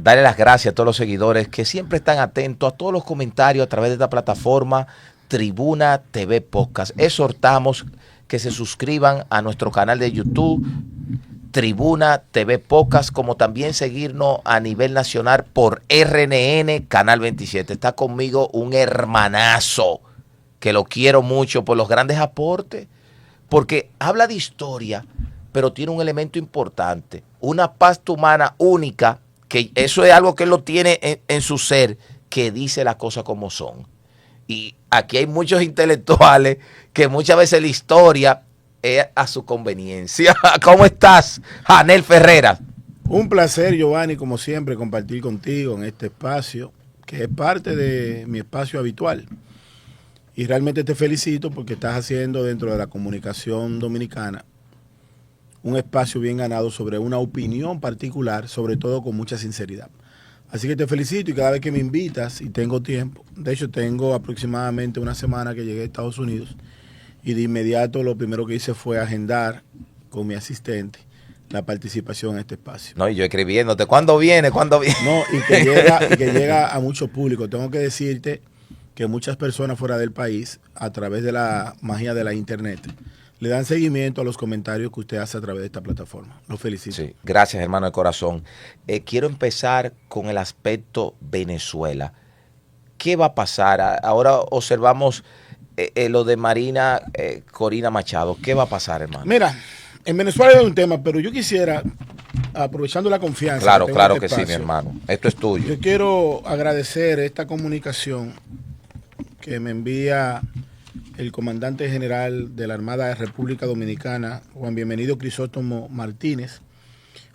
darle las gracias a todos los seguidores que siempre están atentos a todos los comentarios a través de esta plataforma Tribuna TV Podcast. Exhortamos que se suscriban a nuestro canal de YouTube Tribuna TV Podcast, como también seguirnos a nivel nacional por RNN Canal 27. Está conmigo un hermanazo que lo quiero mucho por los grandes aportes, porque habla de historia, pero tiene un elemento importante, una pasta humana única, que eso es algo que él lo tiene en su ser, que dice las cosas como son. Y aquí hay muchos intelectuales que muchas veces la historia es a su conveniencia. ¿Cómo estás, Janel Ferreira? Un placer, Giovanni, como siempre, compartir contigo en este espacio, que es parte de mi espacio habitual. Y realmente te felicito porque estás haciendo dentro de la comunicación dominicana un espacio bien ganado sobre una opinión particular, sobre todo con mucha sinceridad. Así que te felicito, y cada vez que me invitas y tengo tiempo, de hecho tengo aproximadamente una semana que llegué a Estados Unidos, y de inmediato lo primero que hice fue agendar con mi asistente la participación en este espacio. No, y yo escribiéndote, ¿cuándo viene? ¿Cuándo viene? No, y que llega a mucho público. Tengo que decirte que muchas personas fuera del país, a través de la magia de la internet, le dan seguimiento a los comentarios que usted hace a través de esta plataforma. Lo felicito. Sí, gracias, hermano de corazón. Quiero empezar con el aspecto Venezuela. ¿Qué va a pasar? Ahora observamos lo de Marina Corina Machado. ¿Qué va a pasar, hermano? Mira, en Venezuela hay un tema, pero yo quisiera, aprovechando la confianza. Claro, que claro este que espacio, sí, mi hermano. Esto es tuyo. Yo quiero agradecer esta comunicación que me envía el comandante general de la Armada de República Dominicana, Juan Bienvenido Crisóstomo Martínez.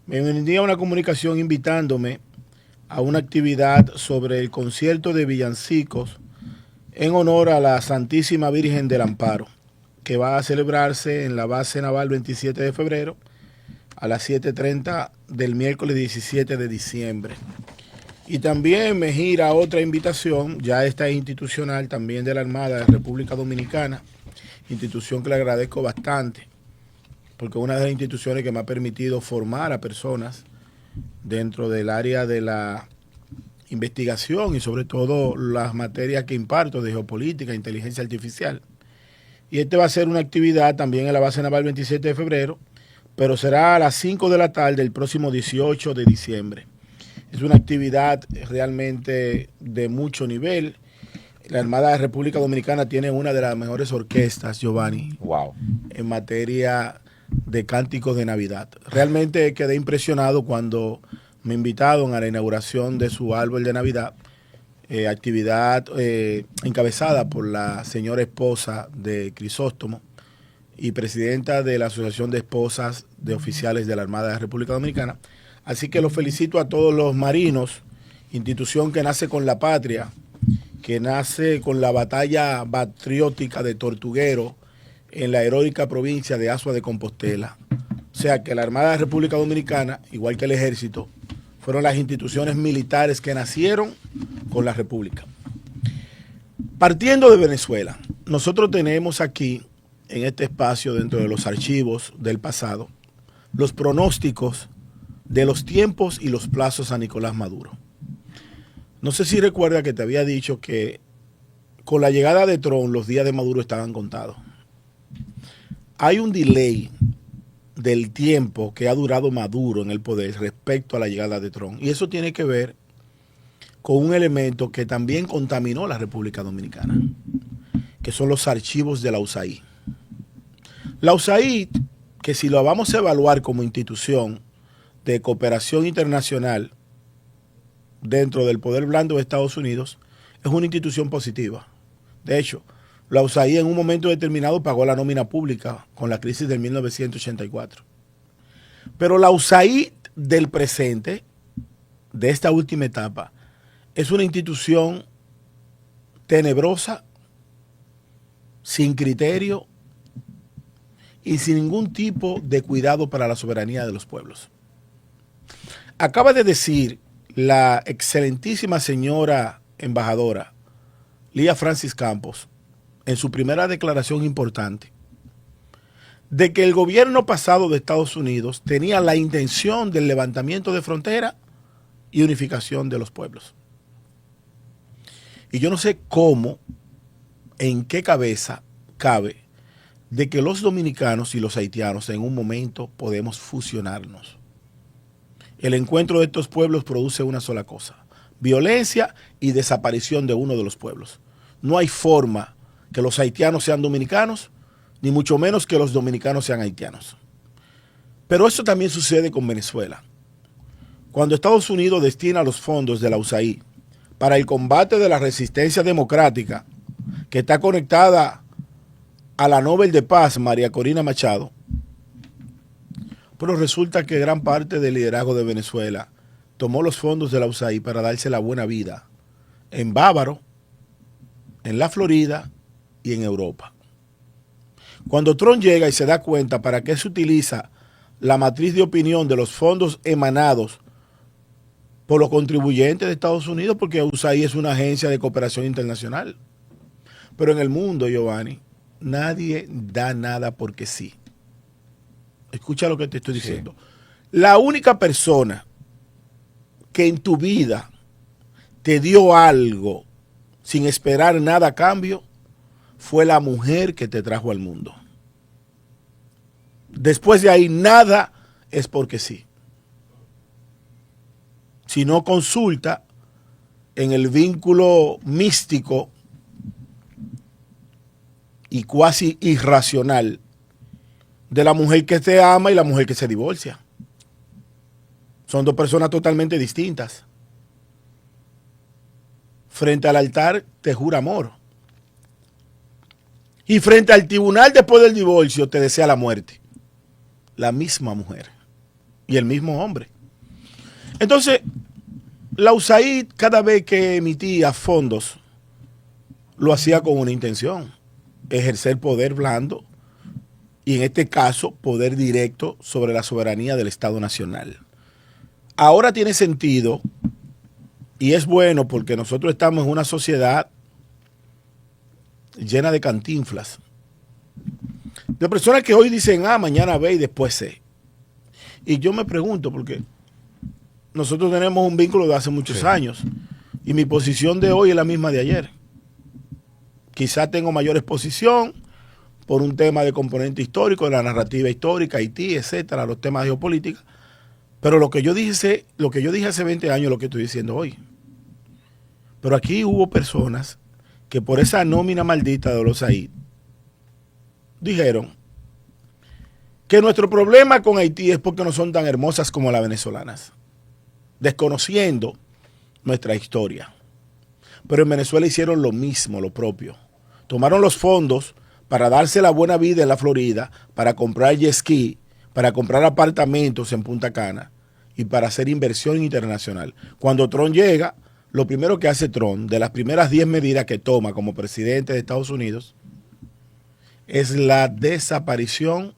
Me envía una comunicación invitándome a una actividad sobre el concierto de villancicos en honor a la Santísima Virgen del Amparo, que va a celebrarse en la base naval 27 de febrero a las 7:30 del miércoles 17 de diciembre. Y también me gira otra invitación, ya esta es institucional, también de la Armada de República Dominicana, institución que le agradezco bastante, porque es una de las instituciones que me ha permitido formar a personas dentro del área de la investigación y sobre todo las materias que imparto de geopolítica, inteligencia artificial. Y este va a ser una actividad también en la base naval 27 de febrero, pero será a las 5 de la tarde el próximo 18 de diciembre. Es una actividad realmente de mucho nivel. La Armada de República Dominicana tiene una de las mejores orquestas, Giovanni, Wow, en materia de cánticos de Navidad. Realmente quedé impresionado cuando me invitaron a la inauguración de su árbol de Navidad, actividad encabezada por la señora esposa de Crisóstomo y presidenta de la Asociación de Esposas de Oficiales de la Armada de la República Dominicana. Así que los felicito a todos los marinos, institución que nace con la patria, que nace con la batalla patriótica de Tortuguero en la heroica provincia de Asua de Compostela. O sea que la Armada de la República Dominicana, igual que el Ejército, fueron las instituciones militares que nacieron con la República. Partiendo de Venezuela, nosotros tenemos aquí, en este espacio, dentro de los archivos del pasado, los pronósticos de los tiempos y los plazos a Nicolás Maduro. No sé si recuerda que te había dicho que con la llegada de Trump los días de Maduro estaban contados. Hay un delay del tiempo que ha durado Maduro en el poder respecto a la llegada de Trump. Y eso tiene que ver con un elemento que también contaminó la República Dominicana, que son los archivos de la USAID. La USAID, que si lo vamos a evaluar como institución de cooperación internacional dentro del poder blando de Estados Unidos, es una institución positiva. De hecho, la USAID en un momento determinado pagó la nómina pública con la crisis del 1984. Pero la USAID del presente, de esta última etapa, es una institución tenebrosa, sin criterio y sin ningún tipo de cuidado para la soberanía de los pueblos. Acaba de decir la excelentísima señora embajadora Lía Francis Campos, en su primera declaración importante, de que el gobierno pasado de Estados Unidos tenía la intención del levantamiento de frontera y unificación de los pueblos. Y yo no sé cómo, en qué cabeza cabe de que los dominicanos y los haitianos en un momento podemos fusionarnos. El encuentro de estos pueblos produce una sola cosa: violencia y desaparición de uno de los pueblos. No hay forma que los haitianos sean dominicanos, ni mucho menos que los dominicanos sean haitianos. Pero eso también sucede con Venezuela. Cuando Estados Unidos destina los fondos de la USAID para el combate de la resistencia democrática, que está conectada a la Nobel de Paz, María Corina Machado, pero resulta que gran parte del liderazgo de Venezuela tomó los fondos de la USAID para darse la buena vida en Bávaro, en la Florida y en Europa. Cuando Trump llega y se da cuenta para qué se utiliza la matriz de opinión de los fondos emanados por los contribuyentes de Estados Unidos, porque USAID es una agencia de cooperación internacional. Pero en el mundo, Giovanni, nadie da nada porque sí. Escucha lo que te estoy diciendo. Sí. La única persona que en tu vida te dio algo sin esperar nada a cambio fue la mujer que te trajo al mundo. Después de ahí, nada es porque sí. Si no, consulta en el vínculo místico y cuasi irracional de la mujer que te ama y la mujer que se divorcia. Son dos personas totalmente distintas. Frente al altar te jura amor. Y frente al tribunal después del divorcio te desea la muerte. La misma mujer y el mismo hombre. Entonces, la USAID cada vez que emitía fondos lo hacía con una intención: ejercer poder blando y en este caso poder directo sobre la soberanía del Estado Nacional. Ahora tiene sentido y es bueno porque nosotros estamos en una sociedad llena de cantinflas, de personas que hoy dicen A, mañana B y después C. Y yo me pregunto, porque nosotros tenemos un vínculo de hace muchos años y mi posición de hoy es la misma de ayer. Quizá tengo mayor exposición por un tema de componente histórico, de la narrativa histórica, Haití, etcétera, los temas de geopolítica. Pero lo que yo dije hace 20 años es lo que estoy diciendo hoy. Pero aquí hubo personas que por esa nómina maldita de los USAID dijeron que nuestro problema con Haití es porque no son tan hermosas como las venezolanas, desconociendo nuestra historia. Pero en Venezuela hicieron lo mismo, lo propio. Tomaron los fondos para darse la buena vida en la Florida, para comprar jet ski, para comprar apartamentos en Punta Cana y para hacer inversión internacional. Cuando Trump llega, lo primero que hace Trump, de las primeras 10 medidas que toma como presidente de Estados Unidos, es la desaparición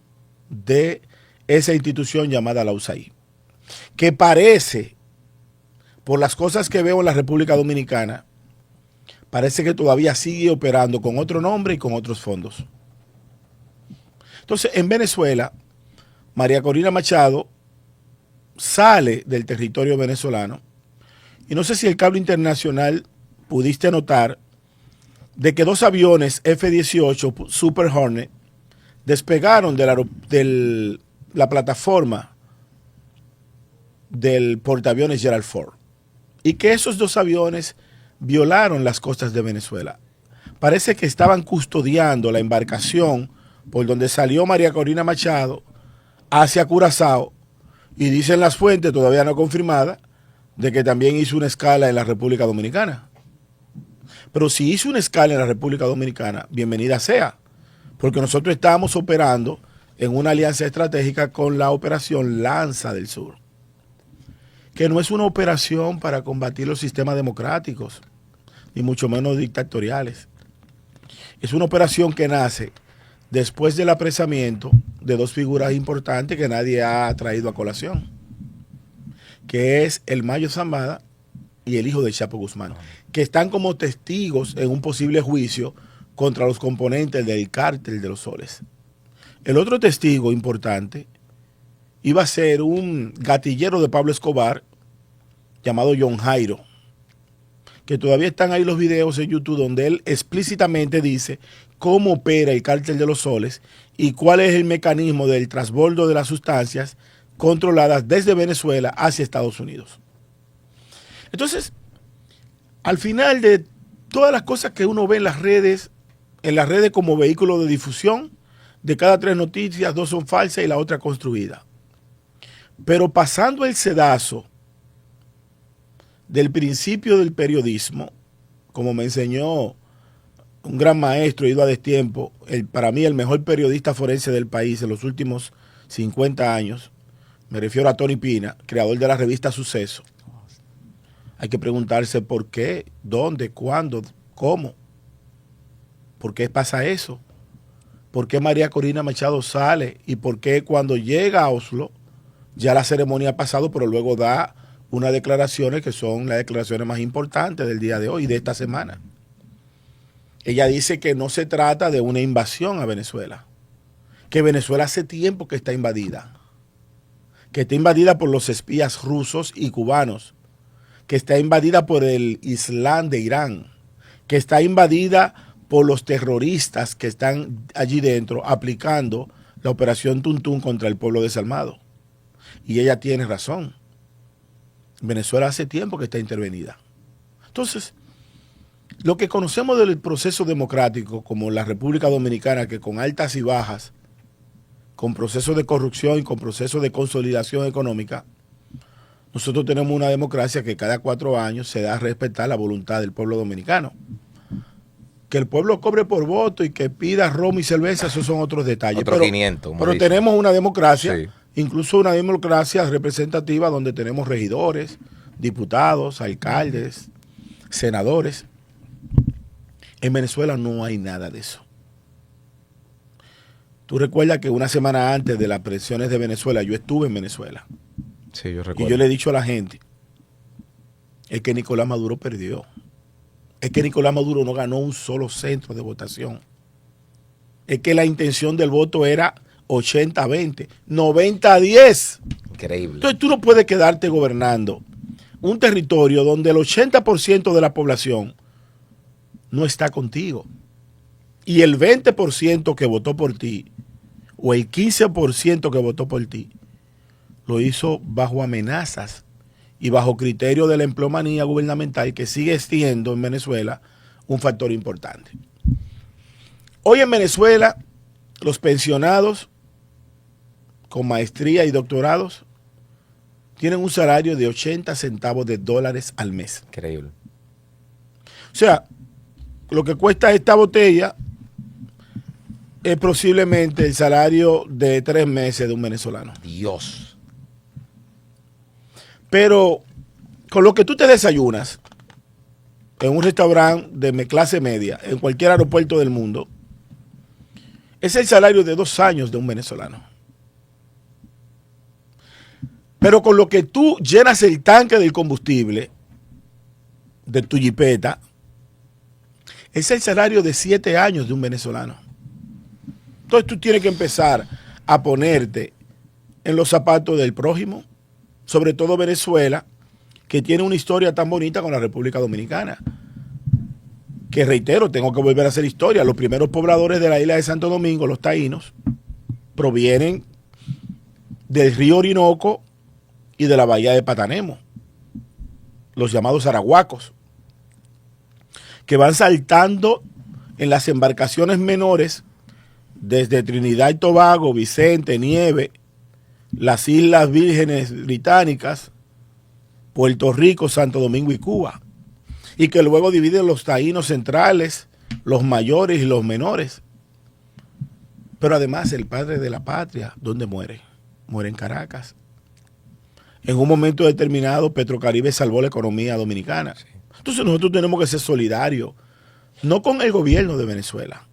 de esa institución llamada la USAID, que parece, por las cosas que veo en la República Dominicana, parece que todavía sigue operando con otro nombre y con otros fondos. Entonces, en Venezuela, María Corina Machado sale del territorio venezolano y no sé si el cable internacional pudiste notar de que 2 aviones F-18 Super Hornet despegaron de la plataforma del portaaviones Gerald Ford y que esos 2 aviones violaron las costas de Venezuela. Parece que estaban custodiando la embarcación por donde salió María Corina Machado hacia Curazao y dicen las fuentes, todavía no confirmadas, de que también hizo una escala en la República Dominicana. Pero si hizo una escala en la República Dominicana, bienvenida sea, porque nosotros estamos operando en una alianza estratégica con la operación Lanza del Sur, que no es una operación para combatir los sistemas democráticos, ni mucho menos dictatoriales. Es una operación que nace después del apresamiento de 2 figuras importantes que nadie ha traído a colación, que es el Mayo Zambada y el hijo de Chapo Guzmán, que están como testigos en un posible juicio contra los componentes del cártel de los soles. El otro testigo importante iba a ser un gatillero de Pablo Escobar llamado John Jairo, que todavía están ahí los videos en YouTube donde él explícitamente dice cómo opera el cártel de los soles y cuál es el mecanismo del transbordo de las sustancias controladas desde Venezuela hacia Estados Unidos. Entonces, al final de todas las cosas que uno ve en las redes como vehículo de difusión, de cada 3 noticias, 2 son falsas y la otra construida. Pero pasando el sedazo del principio del periodismo, como me enseñó un gran maestro, ido a destiempo, para mí el mejor periodista forense del país en los últimos 50 años, me refiero a Tony Pina, creador de la revista Suceso. Hay que preguntarse por qué, dónde, cuándo, cómo. ¿Por qué pasa eso? ¿Por qué María Corina Machado sale? ¿Y por qué cuando llega a Oslo ya la ceremonia ha pasado, pero luego da unas declaraciones que son las declaraciones más importantes del día de hoy, de esta semana? Ella dice que no se trata de una invasión a Venezuela, que Venezuela hace tiempo que está invadida, que está invadida por los espías rusos y cubanos, que está invadida por el Islam de Irán, que está invadida por los terroristas que están allí dentro aplicando la operación Tuntún contra el pueblo desarmado. Y ella tiene razón. Venezuela hace tiempo que está intervenida. Entonces, lo que conocemos del proceso democrático, como la República Dominicana, que con altas y bajas, con procesos de corrupción y con procesos de consolidación económica, nosotros tenemos una democracia que cada 4 años se da a respetar la voluntad del pueblo dominicano. Que el pueblo cobre por voto y que pida romo y cerveza, esos son otros detalles. Otro 500, pero tenemos una democracia, sí, incluso una democracia representativa donde tenemos regidores, diputados, alcaldes, senadores. En Venezuela no hay nada de eso. Tú recuerdas que una semana antes de las presiones de Venezuela, yo estuve en Venezuela. Sí, yo recuerdo. Y yo le he dicho a la gente, es que Nicolás Maduro perdió. Es que Nicolás Maduro no ganó un solo centro de votación. Es que la intención del voto era 80-20, 90-10. Increíble. Entonces tú no puedes quedarte gobernando un territorio donde el 80% de la población no está contigo. Y el 20% que votó por ti, o el 15% que votó por ti, lo hizo bajo amenazas y bajo criterio de la empleomanía gubernamental, que sigue siendo en Venezuela un factor importante. Hoy en Venezuela, los pensionados con maestría y doctorados tienen un salario de 80 centavos de dólares al mes. Increíble. O sea, lo que cuesta esta botella es posiblemente el salario de 3 meses de un venezolano. Dios. Pero con lo que tú te desayunas en un restaurante de clase media, en cualquier aeropuerto del mundo, es el salario de 2 años de un venezolano. Pero con lo que tú llenas el tanque del combustible de tu jipeta, es el salario de 7 años de un venezolano. Entonces tú tienes que empezar a ponerte en los zapatos del prójimo, sobre todo Venezuela, que tiene una historia tan bonita con la República Dominicana. Que reitero, tengo que volver a hacer historia. Los primeros pobladores de la isla de Santo Domingo, los taínos, provienen del río Orinoco y de la bahía de Patanemo, los llamados arahuacos, que van saltando en las embarcaciones menores desde Trinidad y Tobago, Vicente, Nieve, las Islas Vírgenes Británicas, Puerto Rico, Santo Domingo y Cuba, y que luego dividen los taínos centrales, los mayores y los menores. Pero además el padre de la patria, ¿dónde muere? Muere en Caracas. En un momento determinado, Petrocaribe salvó la economía dominicana. Sí. Entonces nosotros tenemos que ser solidarios, no con el gobierno de Venezuela,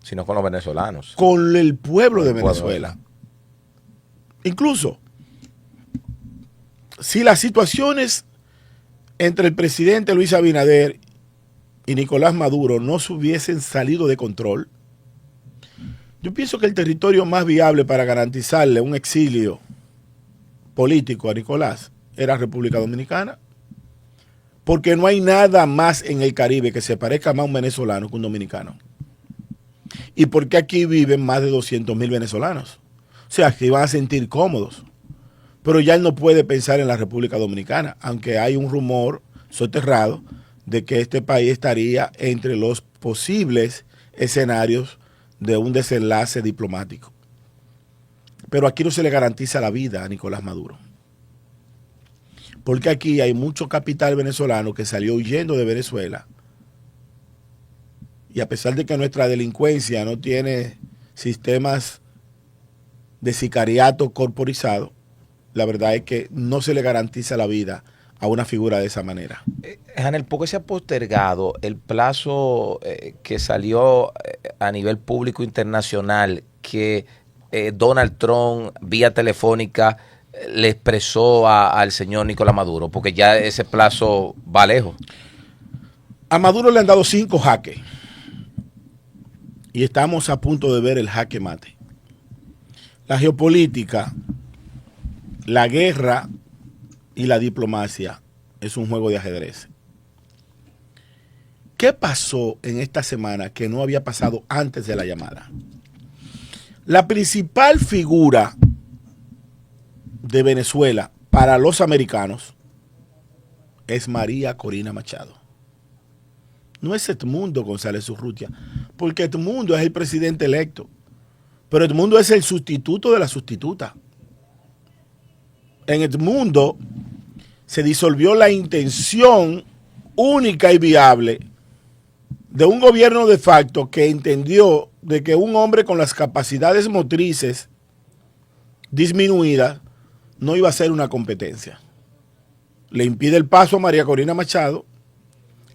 sino con los venezolanos. Con el pueblo de Venezuela. Incluso, si las situaciones entre el presidente Luis Abinader y Nicolás Maduro no se hubiesen salido de control, yo pienso que el territorio más viable para garantizarle un exilio político a Nicolás era República Dominicana. porque no hay nada más en el Caribe que se parezca más a un venezolano que un dominicano. Y porque aquí viven más de 200,000 venezolanos. O sea, que van a sentir cómodos. Pero ya él no puede pensar en la República Dominicana, aunque hay un rumor soterrado de que este país estaría entre los posibles escenarios de un desenlace diplomático. Pero aquí no se le garantiza la vida a Nicolás Maduro. Porque aquí hay mucho capital venezolano que salió huyendo de Venezuela. Y a pesar de que nuestra delincuencia no tiene sistemas de sicariato corporizado, la verdad es que no se le garantiza la vida a una figura de esa manera. Janel, ¿por qué se ha postergado el plazo que salió a nivel público internacional que Donald Trump vía telefónica le expresó al señor Nicolás Maduro? Porque ya ese plazo va lejos. A Maduro le han dado 5 jaques y estamos a punto de ver el jaque mate. La geopolítica, la guerra y la diplomacia es un juego de ajedrez. ¿Qué pasó en esta semana que no había pasado antes de la llamada? La principal figura de Venezuela para los americanos es María Corina Machado. No es Edmundo González Urrutia, porque Edmundo es el presidente electo, pero Edmundo es el sustituto de la sustituta. En Edmundo se disolvió la intención única y viable de un gobierno de facto que entendió de que un hombre con las capacidades motrices disminuidas no iba a ser una competencia. Le impide el paso a María Corina Machado.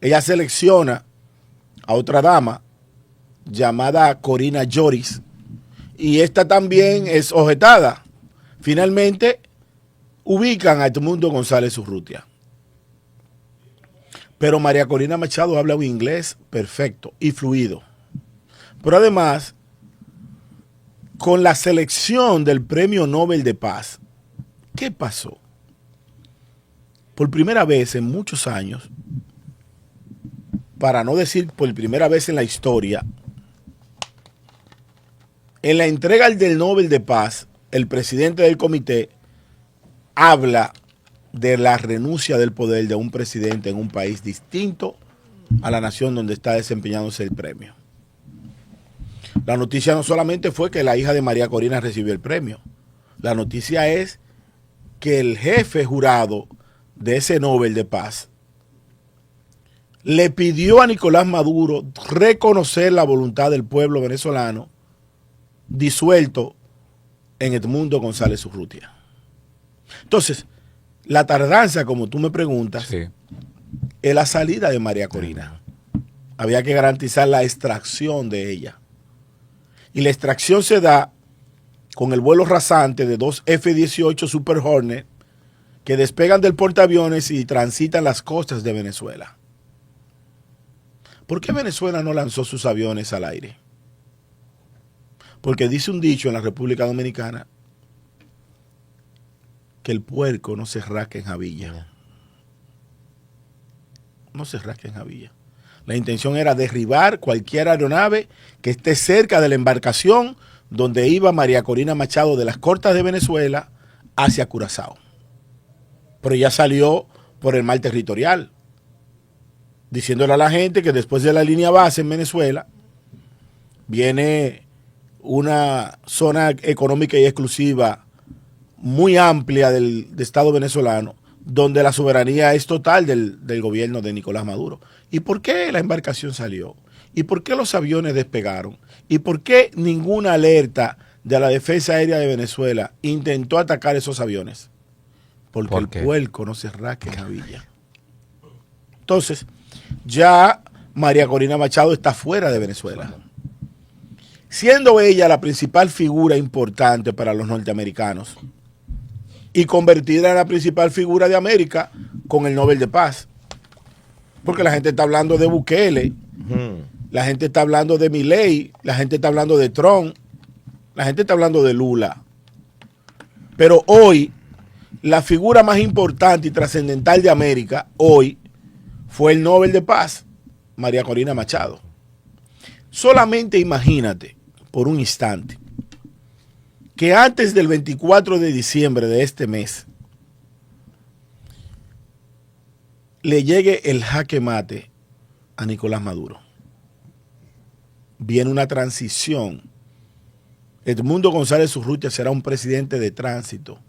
Ella selecciona a otra dama llamada Corina Lloris y esta también es objetada. Finalmente ubican a Edmundo González Urrutia. Pero María Corina Machado habla un inglés perfecto y fluido. Pero además, con la selección del Premio Nobel de Paz, ¿qué pasó? Por primera vez en muchos años, para no decir por primera vez en la historia, en la entrega del Nobel de Paz, el presidente del comité habla de la renuncia del poder de un presidente en un país distinto a la nación donde está desempeñándose el premio. La noticia no solamente fue que la hija de María Corina recibió el premio. La noticia es que el jefe jurado de ese Nobel de Paz le pidió a Nicolás Maduro reconocer la voluntad del pueblo venezolano disuelto en Edmundo González Urrutia. Entonces, la tardanza, como tú me preguntas, sí, es la salida de María Corina. Había que garantizar la extracción de ella. Y la extracción se da con el vuelo rasante de 2 F-18 Super Hornet que despegan del portaaviones y transitan las costas de Venezuela. ¿Por qué Venezuela no lanzó sus aviones al aire? Porque dice un dicho en la República Dominicana que el puerco no se rasca en Javilla. No se rasca en Javilla. La intención era derribar cualquier aeronave que esté cerca de la embarcación donde iba María Corina Machado de las costas de Venezuela hacia Curazao. Pero ya salió por el mar territorial, diciéndole a la gente que después de la línea base en Venezuela viene una zona económica y exclusiva muy amplia del Estado venezolano, donde la soberanía es total del gobierno de Nicolás Maduro. ¿Y por qué la embarcación salió? ¿Y por qué los aviones despegaron? ¿Y por qué ninguna alerta de la Defensa Aérea de Venezuela intentó atacar esos aviones? Porque el puerco no se rasca en Javilla. Entonces, ya María Corina Machado está fuera de Venezuela. Siendo ella la principal figura importante para los norteamericanos y convertida en la principal figura de América con el Nobel de Paz. Porque la gente está hablando de Bukele, la gente está hablando de Milei, la gente está hablando de Trump, la gente está hablando de Lula. Pero hoy, la figura más importante y trascendental de América, hoy, fue el Nobel de Paz, María Corina Machado. Solamente imagínate, por un instante, que antes del 24 de diciembre de este mes le llegue el jaque mate a Nicolás Maduro. Viene una transición. Edmundo González Urrutia será un presidente de tránsito.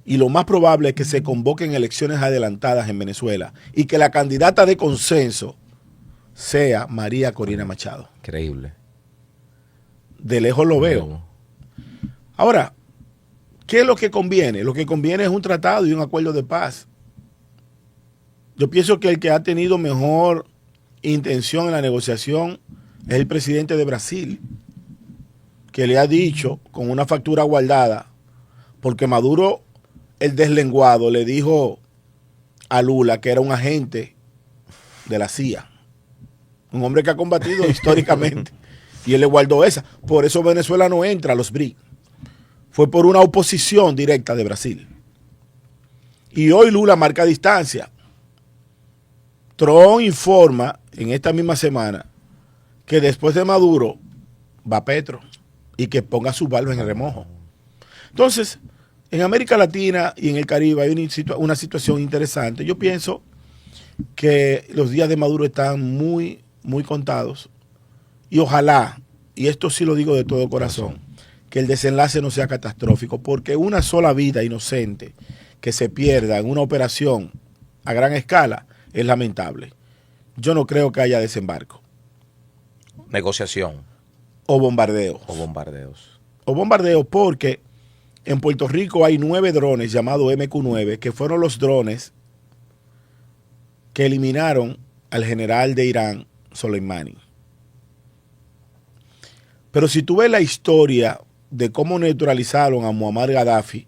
Y lo más probable es que se convoquen elecciones adelantadas en Venezuela y que la candidata de consenso sea María Corina Machado. Increíble. De lejos lo veo. Ahora, ¿qué es lo que conviene? Lo que conviene es un tratado y un acuerdo de paz. Yo pienso que el que ha tenido mejor intención en la negociación es el presidente de Brasil, que le ha dicho con una factura guardada, porque Maduro, el deslenguado, le dijo a Lula que era un agente de la CIA, un hombre que ha combatido históricamente, y él le guardó esa. Por eso Venezuela no entra a los BRICS. Fue por una oposición directa de Brasil. Y hoy Lula marca distancia. Trump informa en esta misma semana que después de Maduro va Petro y que ponga su barba en el remojo. Entonces, en América Latina y en el Caribe hay una situación interesante. Yo pienso que los días de Maduro están muy, muy contados y ojalá, y esto sí lo digo de todo corazón, que el desenlace no sea catastrófico, porque una sola vida inocente que se pierda en una operación a gran escala es lamentable. Yo no creo que haya desembarco. Negociación. O bombardeos. O bombardeos. O bombardeos porque en Puerto Rico hay 9 drones llamados MQ-9 que fueron los drones que eliminaron al general de Irán, Soleimani. Pero si tú ves la historia de cómo neutralizaron a Muammar Gaddafi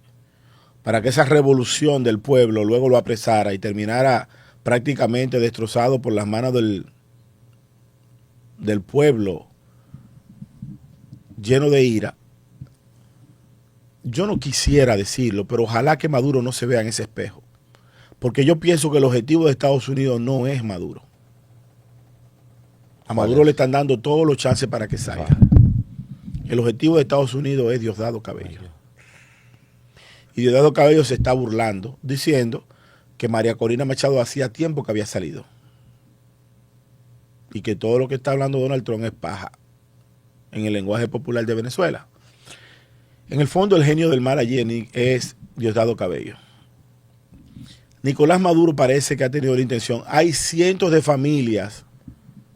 para que esa revolución del pueblo luego lo apresara y terminara prácticamente destrozado por las manos del pueblo lleno de ira. Yo no quisiera decirlo, pero ojalá que Maduro no se vea en ese espejo. Porque yo pienso que el objetivo de Estados Unidos no es Maduro. A Maduro le están dando todos los chances para que salga. El objetivo de Estados Unidos es Diosdado Cabello. Y Diosdado Cabello se está burlando, diciendo que María Corina Machado hacía tiempo que había salido. Y que todo lo que está hablando Donald Trump es paja, en el lenguaje popular de Venezuela. En el fondo, el genio del mal allí es Diosdado Cabello. Nicolás Maduro parece que ha tenido la intención. Hay cientos de familias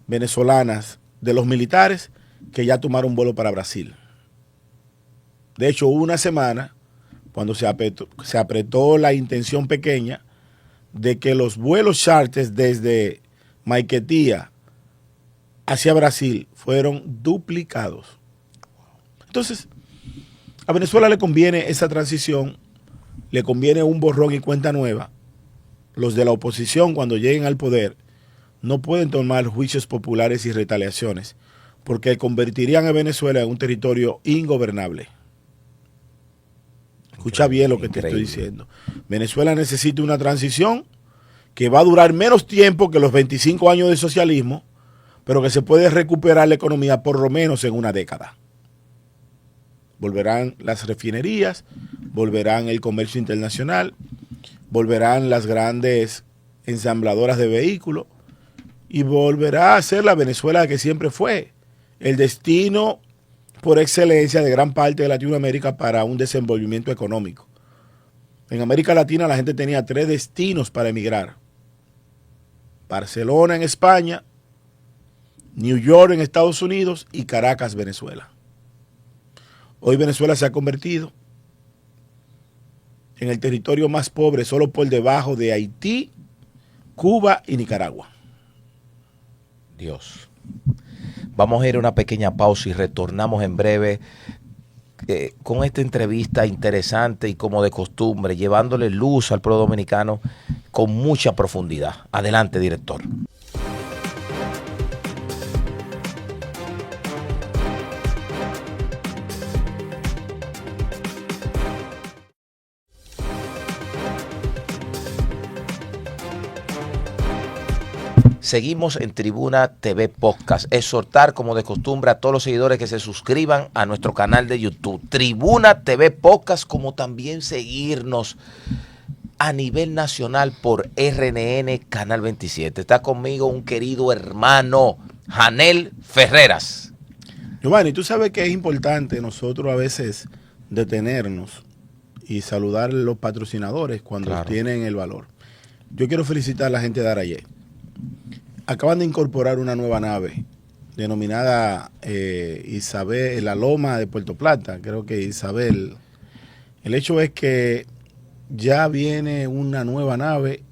venezolanas de los militares que ya tomaron vuelo para Brasil. De hecho, hubo una semana cuando se apretó la intención pequeña de que los vuelos charters desde Maiquetía hacia Brasil fueron duplicados. Entonces, a Venezuela le conviene esa transición, le conviene un borrón y cuenta nueva. Los de la oposición, cuando lleguen al poder, no pueden tomar juicios populares y retaliaciones, porque convertirían a Venezuela en un territorio ingobernable. Escucha bien lo que te estoy diciendo. Venezuela necesita una transición que va a durar menos tiempo que los 25 años de socialismo, pero que se puede recuperar la economía por lo menos en una década. Volverán las refinerías, volverán el comercio internacional, volverán las grandes ensambladoras de vehículos y volverá a ser la Venezuela que siempre fue, el destino por excelencia de gran parte de Latinoamérica para un desenvolvimiento económico. En América Latina la gente tenía 3 destinos para emigrar: Barcelona en España, New York en Estados Unidos y Caracas, Venezuela. Hoy Venezuela se ha convertido en el territorio más pobre, solo por debajo de Haití, Cuba y Nicaragua. Dios. Vamos a ir a una pequeña pausa y retornamos en breve con esta entrevista interesante y como de costumbre, llevándole luz al pueblo dominicano con mucha profundidad. Adelante, director. Seguimos en Tribuna TV Podcast. Exhortar, como de costumbre, a todos los seguidores que se suscriban a nuestro canal de YouTube, Tribuna TV Podcast, como también seguirnos a nivel nacional por RNN Canal 27. Está conmigo un querido hermano, Janel Ferreras. Giovanni, tú sabes que es importante nosotros a veces detenernos y saludar a los patrocinadores cuando tienen el valor. Yo quiero felicitar a la gente de Arayet. Acaban de incorporar una nueva nave denominada Isabel, la Loma de Puerto Plata, creo que Isabel. El hecho es que ya viene una nueva nave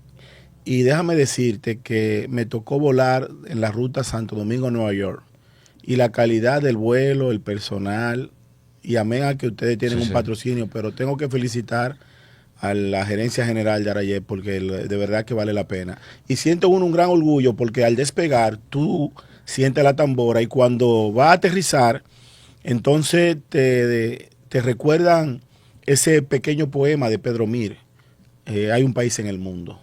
y déjame decirte que me tocó volar en la ruta Santo Domingo-Nueva York y la calidad del vuelo, el personal, y amén a que ustedes tienen un patrocinio, pero tengo que felicitar a la gerencia general de Arayet porque de verdad que vale la pena. Y siento un gran orgullo porque al despegar tú sientes la tambora y cuando va a aterrizar, entonces te recuerdan ese pequeño poema de Pedro Mir, Hay un país en el mundo.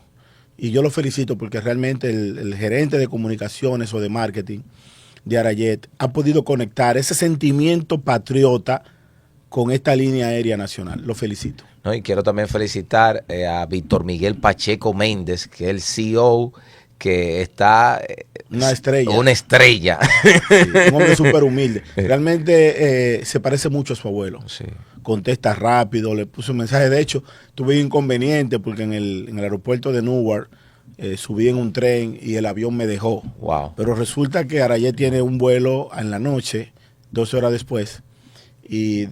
Y yo lo felicito porque realmente el gerente de comunicaciones o de marketing de Arayet ha podido conectar ese sentimiento patriota con esta línea aérea nacional. Lo felicito. No, y quiero también felicitar a Víctor Miguel Pacheco Méndez, que es el CEO, que está... Una estrella. Una estrella. Sí, un hombre súper humilde. Realmente se parece mucho a su abuelo. Sí. Contesta rápido, le puse un mensaje. De hecho, tuve un inconveniente porque en el aeropuerto de Newark subí en un tren y el avión me dejó. Wow. Pero resulta que Arayet tiene un vuelo en la noche, 12 horas después, y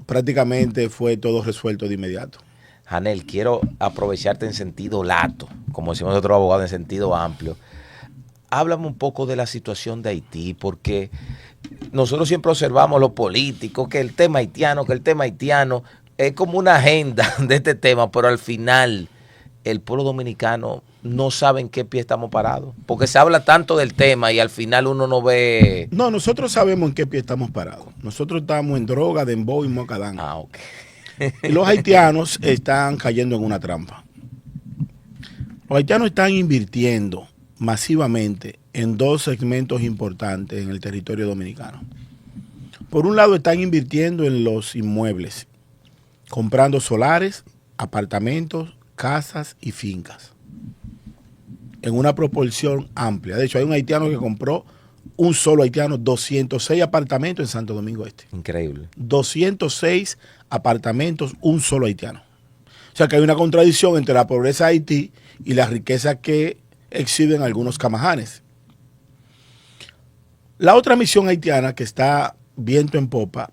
prácticamente fue todo resuelto de inmediato. Janel, quiero aprovecharte en sentido lato, como decimos nosotros abogados, en sentido amplio. Háblame un poco de la situación de Haití, porque nosotros siempre observamos los políticos, que el tema haitiano es como una agenda de este tema, pero al final el pueblo dominicano no sabe en qué pie estamos parados, porque se habla tanto del tema y al final uno no ve... No, nosotros sabemos en qué pie estamos parados. Nosotros estamos en droga, dembow y mocadán. Ah, ok. Y los haitianos están cayendo en una trampa. Los haitianos están invirtiendo masivamente en dos segmentos importantes en el territorio dominicano. Por un lado están invirtiendo en los inmuebles, comprando solares, apartamentos, casas y fincas, en una proporción amplia. De hecho, hay un haitiano que compró, un solo haitiano, 206 apartamentos en Santo Domingo Este. Increíble. 206 apartamentos, un solo haitiano. O sea que hay una contradicción entre la pobreza de Haití y la riqueza que exhiben algunos camajanes. La otra misión haitiana que está viento en popa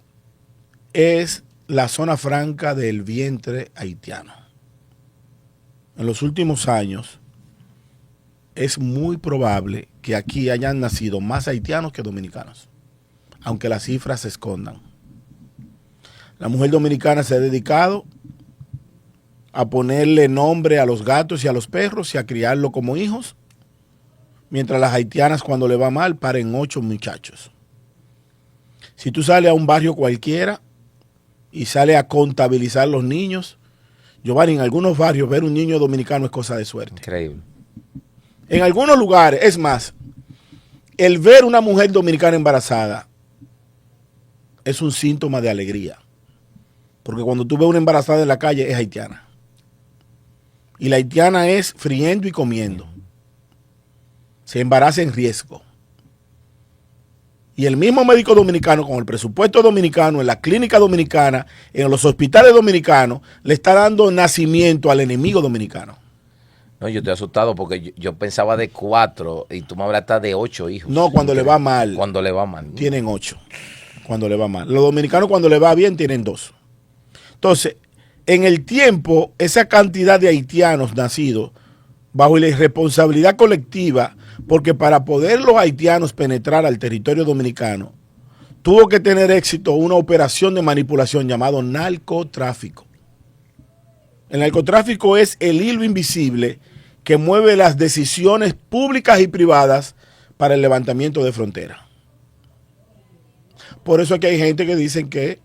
es la zona franca del vientre haitiano. En los últimos años es muy probable que aquí hayan nacido más haitianos que dominicanos, aunque las cifras se escondan. La mujer dominicana se ha dedicado a ponerle nombre a los gatos y a los perros y a criarlo como hijos, mientras las haitianas cuando le va mal paren 8 muchachos. Si tú sales a un barrio cualquiera y sales a contabilizar los niños, Giovanni, en algunos barrios ver un niño dominicano es cosa de suerte. Increíble. En algunos lugares, es más, el ver una mujer dominicana embarazada es un síntoma de alegría. Porque cuando tú ves una embarazada en la calle es haitiana. Y la haitiana es friendo y comiendo. Se embaraza en riesgo. Y el mismo médico dominicano, con el presupuesto dominicano, en la clínica dominicana, en los hospitales dominicanos, le está dando nacimiento al enemigo dominicano. No, yo estoy asustado porque yo pensaba de 4 y tú me hablaste de 8 hijos. No, cuando le va mal. Cuando le va mal. Tienen 8. Cuando le va mal. Los dominicanos cuando le va bien tienen 2. Entonces, en el tiempo, esa cantidad de haitianos nacidos bajo la irresponsabilidad colectiva, porque para poder los haitianos penetrar al territorio dominicano, tuvo que tener éxito una operación de manipulación llamado narcotráfico. El narcotráfico es el hilo invisible que mueve las decisiones públicas y privadas para el levantamiento de fronteras. Por eso aquí hay gente que dicen que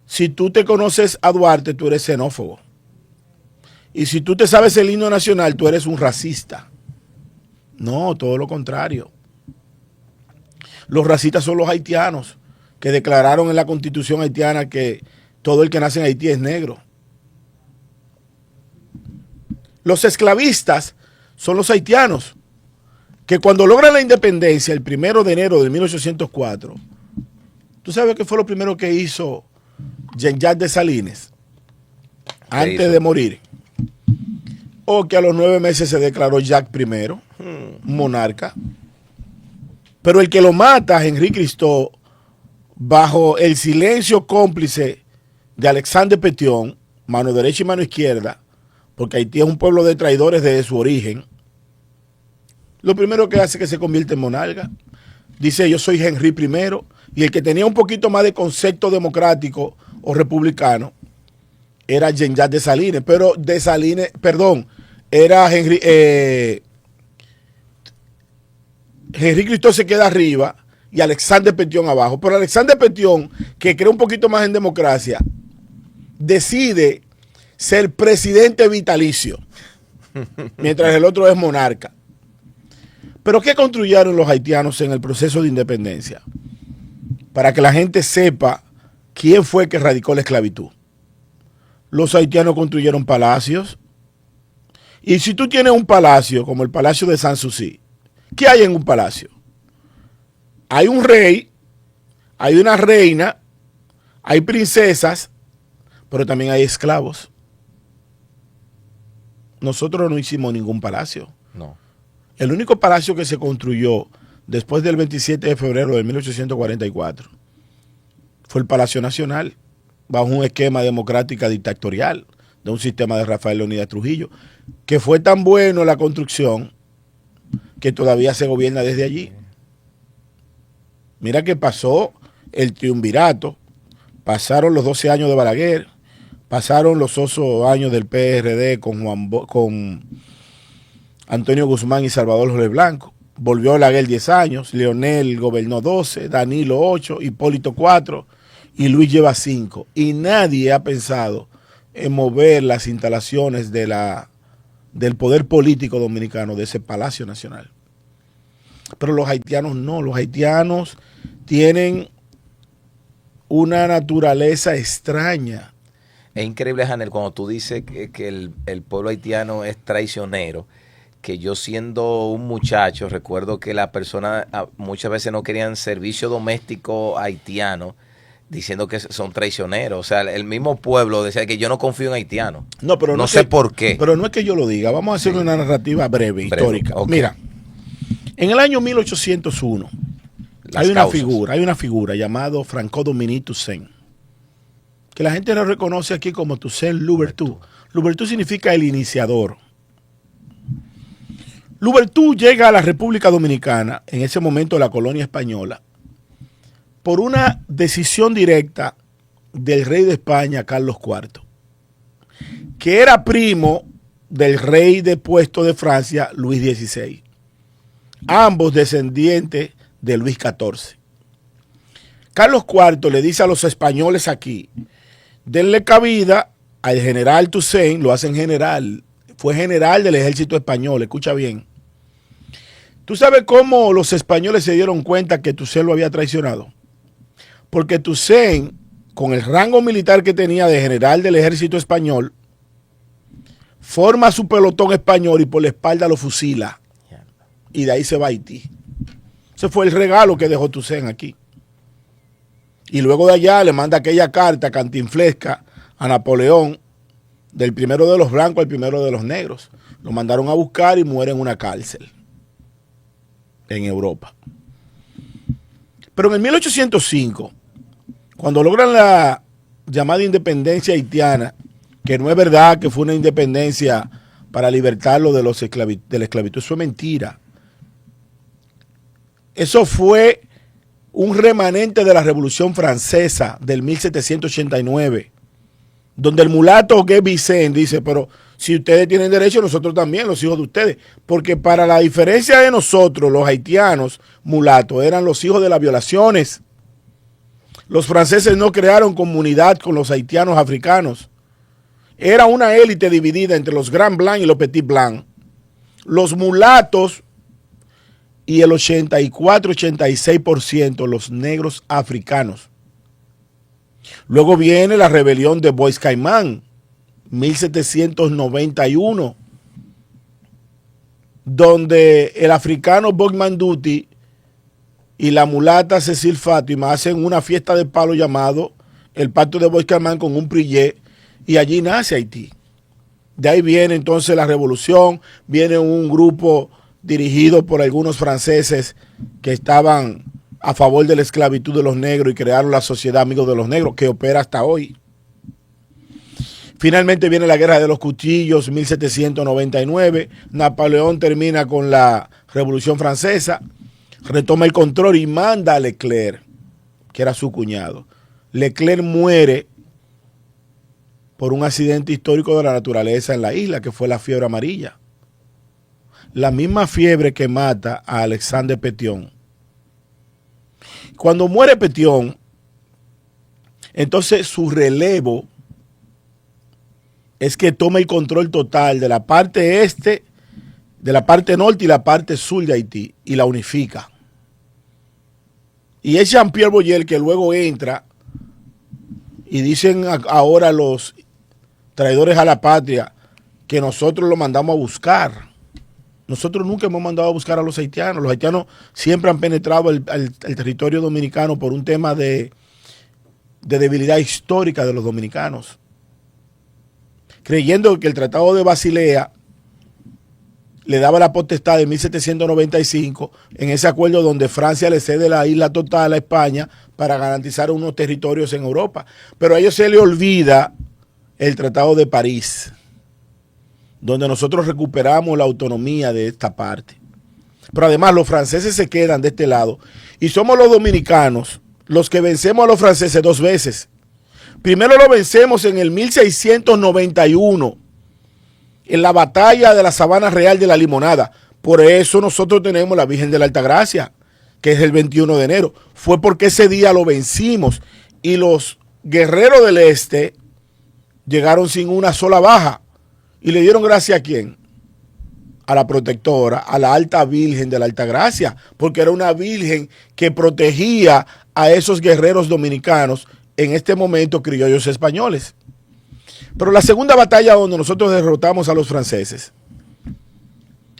si tú te conoces a Duarte, tú eres xenófobo. Y si tú te sabes el himno nacional, tú eres un racista. No, todo lo contrario. Los racistas son los haitianos, que declararon en la Constitución haitiana que todo el que nace en Haití es negro. Los esclavistas son los haitianos, que cuando logran la independencia, el 1 de enero de 1804, ¿tú sabes qué fue lo primero que hizo Jean-Jacques Dessalines antes de morir? O que a los 9 meses se declaró Jacques I, monarca. Pero el que lo mata, Henri Cristaux, bajo el silencio cómplice de Alexandre Pétion, mano derecha y mano izquierda, porque Haití es un pueblo de traidores desde su origen, lo primero que hace es que se convierte en monarca. Dice, yo soy Henri I, y el que tenía un poquito más de concepto democrático o republicano era Jean-Jacques Dessalines, pero Dessalines, perdón, era Henri Cristaux se queda arriba y Alexandre Pétion abajo. Pero Alexandre Pétion, que cree un poquito más en democracia, decide ser presidente vitalicio, mientras el otro es monarca. Pero ¿qué construyeron los haitianos en el proceso de independencia? Para que la gente sepa quién fue que radicó la esclavitud. Los haitianos construyeron palacios. Y si tú tienes un palacio, como el Palacio de Sanssouci, ¿qué hay en un palacio? Hay un rey, hay una reina, hay princesas, pero también hay esclavos. Nosotros no hicimos ningún palacio. No. El único palacio que se construyó después del 27 de febrero de 1844 fue el Palacio Nacional, bajo un esquema democrático dictatorial de un sistema de Rafael Leónidas Trujillo, que fue tan bueno la construcción que todavía se gobierna desde allí. Mira que pasó el triunvirato, pasaron los 12 años de Balaguer, pasaron los 8 años del PRD con Antonio Guzmán y Salvador Jorge Blanco, volvió Balaguer 10 años, Leonel gobernó 12, Danilo 8, Hipólito 4 y Luis lleva 5. Y nadie ha pensado en mover las instalaciones del poder político dominicano, de ese Palacio Nacional. Pero los haitianos no, los haitianos tienen una naturaleza extraña. Es increíble, Janel, cuando tú dices que el pueblo haitiano es traicionero, que yo siendo un muchacho recuerdo que las personas muchas veces no querían servicio doméstico haitiano, diciendo que son traicioneros. O sea, el mismo pueblo decía que yo no confío en haitianos. No, pero no sé por qué. Pero no es que yo lo diga. Vamos a hacer una narrativa breve, histórica. Okay. Mira, en el año 1801 hay una figura llamada Francois-Dominique Toussaint, que la gente lo reconoce aquí como Toussaint Louverture. Louverture significa el iniciador. Louverture llega a la República Dominicana, en ese momento la colonia española, por una decisión directa del rey de España, Carlos IV, que era primo del rey depuesto de Francia, Luis XVI, ambos descendientes de Luis XIV. Carlos IV le dice a los españoles aquí, denle cabida al general Toussaint, lo hacen general, fue general del ejército español, escucha bien. ¿Tú sabes cómo los españoles se dieron cuenta que Toussaint lo había traicionado? Porque Toussaint, con el rango militar que tenía de general del ejército español, forma su pelotón español y por la espalda lo fusila. Y de ahí se va a Haití. Ese fue el regalo que dejó Toussaint aquí. Y luego de allá le manda aquella carta cantinflesca a Napoleón, del primero de los blancos al primero de los negros. Lo mandaron a buscar y muere en una cárcel en Europa. Pero en el 1805, cuando logran la llamada independencia haitiana, que no es verdad que fue una independencia para libertarlo de la esclavitud, eso es mentira. Eso fue un remanente de la Revolución Francesa del 1789, donde el mulato Guy Vicent dice, pero si ustedes tienen derecho, nosotros también, los hijos de ustedes. Porque para la diferencia de nosotros, los haitianos mulatos eran los hijos de las violaciones. Los franceses no crearon comunidad con los haitianos africanos. Era una élite dividida entre los Grand Blanc y los Petit Blanc. Los mulatos y el 84-86% los negros africanos. Luego viene la rebelión de Bois Caimán, 1791, donde el africano Bob Manduti y la mulata Cecil Fátima hacen una fiesta de palo llamado el Pacto de Bois Caimán con un prillet, y allí nace Haití. De ahí viene entonces la revolución, viene un grupo dirigido por algunos franceses que estaban a favor de la esclavitud de los negros y crearon la Sociedad Amigos de los Negros, que opera hasta hoy. Finalmente viene la Guerra de los Cuchillos, 1799. Napoleón termina con la Revolución Francesa, retoma el control y manda a Leclerc, que era su cuñado. Leclerc muere por un accidente histórico de la naturaleza en la isla, que fue la fiebre amarilla. La misma fiebre que mata a Alexandre Pétion. Cuando muere Pétion, entonces su relevo es que toma el control total de la parte este, de la parte norte y la parte sur de Haití, y la unifica. Y es Jean-Pierre Boyer que luego entra, y dicen ahora los traidores a la patria que nosotros lo mandamos a buscar. Nosotros nunca hemos mandado a buscar a los haitianos. Los haitianos siempre han penetrado el territorio dominicano por un tema de debilidad histórica de los dominicanos, creyendo que el Tratado de Basilea le daba la potestad de 1795 en ese acuerdo donde Francia le cede la isla total a España para garantizar unos territorios en Europa. Pero a ellos se le olvida el Tratado de París, donde nosotros recuperamos la autonomía de esta parte. Pero además los franceses se quedan de este lado y somos los dominicanos los que vencemos a los franceses dos veces. Primero lo vencemos en el 1691, en la batalla de la Sabana Real de la Limonada. Por eso nosotros tenemos la Virgen de la Altagracia, que es el 21 de enero. Fue porque ese día lo vencimos y los guerreros del este llegaron sin una sola baja. ¿Y le dieron gracia a quién? A la protectora, a la Alta Virgen de la Altagracia, porque era una virgen que protegía a esos guerreros dominicanos, en este momento criollos españoles. Pero la segunda batalla donde nosotros derrotamos a los franceses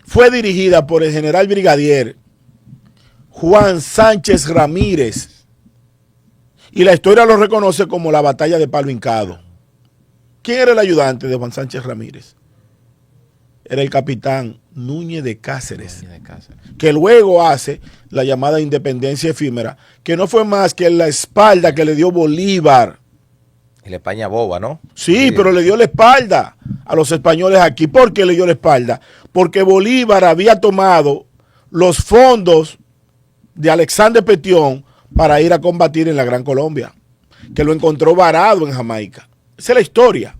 fue dirigida por el general brigadier Juan Sánchez Ramírez, y la historia lo reconoce como la batalla de Palo Hincado. ¿Quién era el ayudante de Juan Sánchez Ramírez? Era el capitán Núñez de Cáceres, que luego hace la llamada independencia efímera, que no fue más que la espalda que le dio Bolívar. Y la España boba, ¿no? Sí, pero le dio la espalda a los españoles aquí. ¿Por qué le dio la espalda? Porque Bolívar había tomado los fondos de Alexandre Pétion para ir a combatir en la Gran Colombia, que lo encontró varado en Jamaica. Esa es la historia.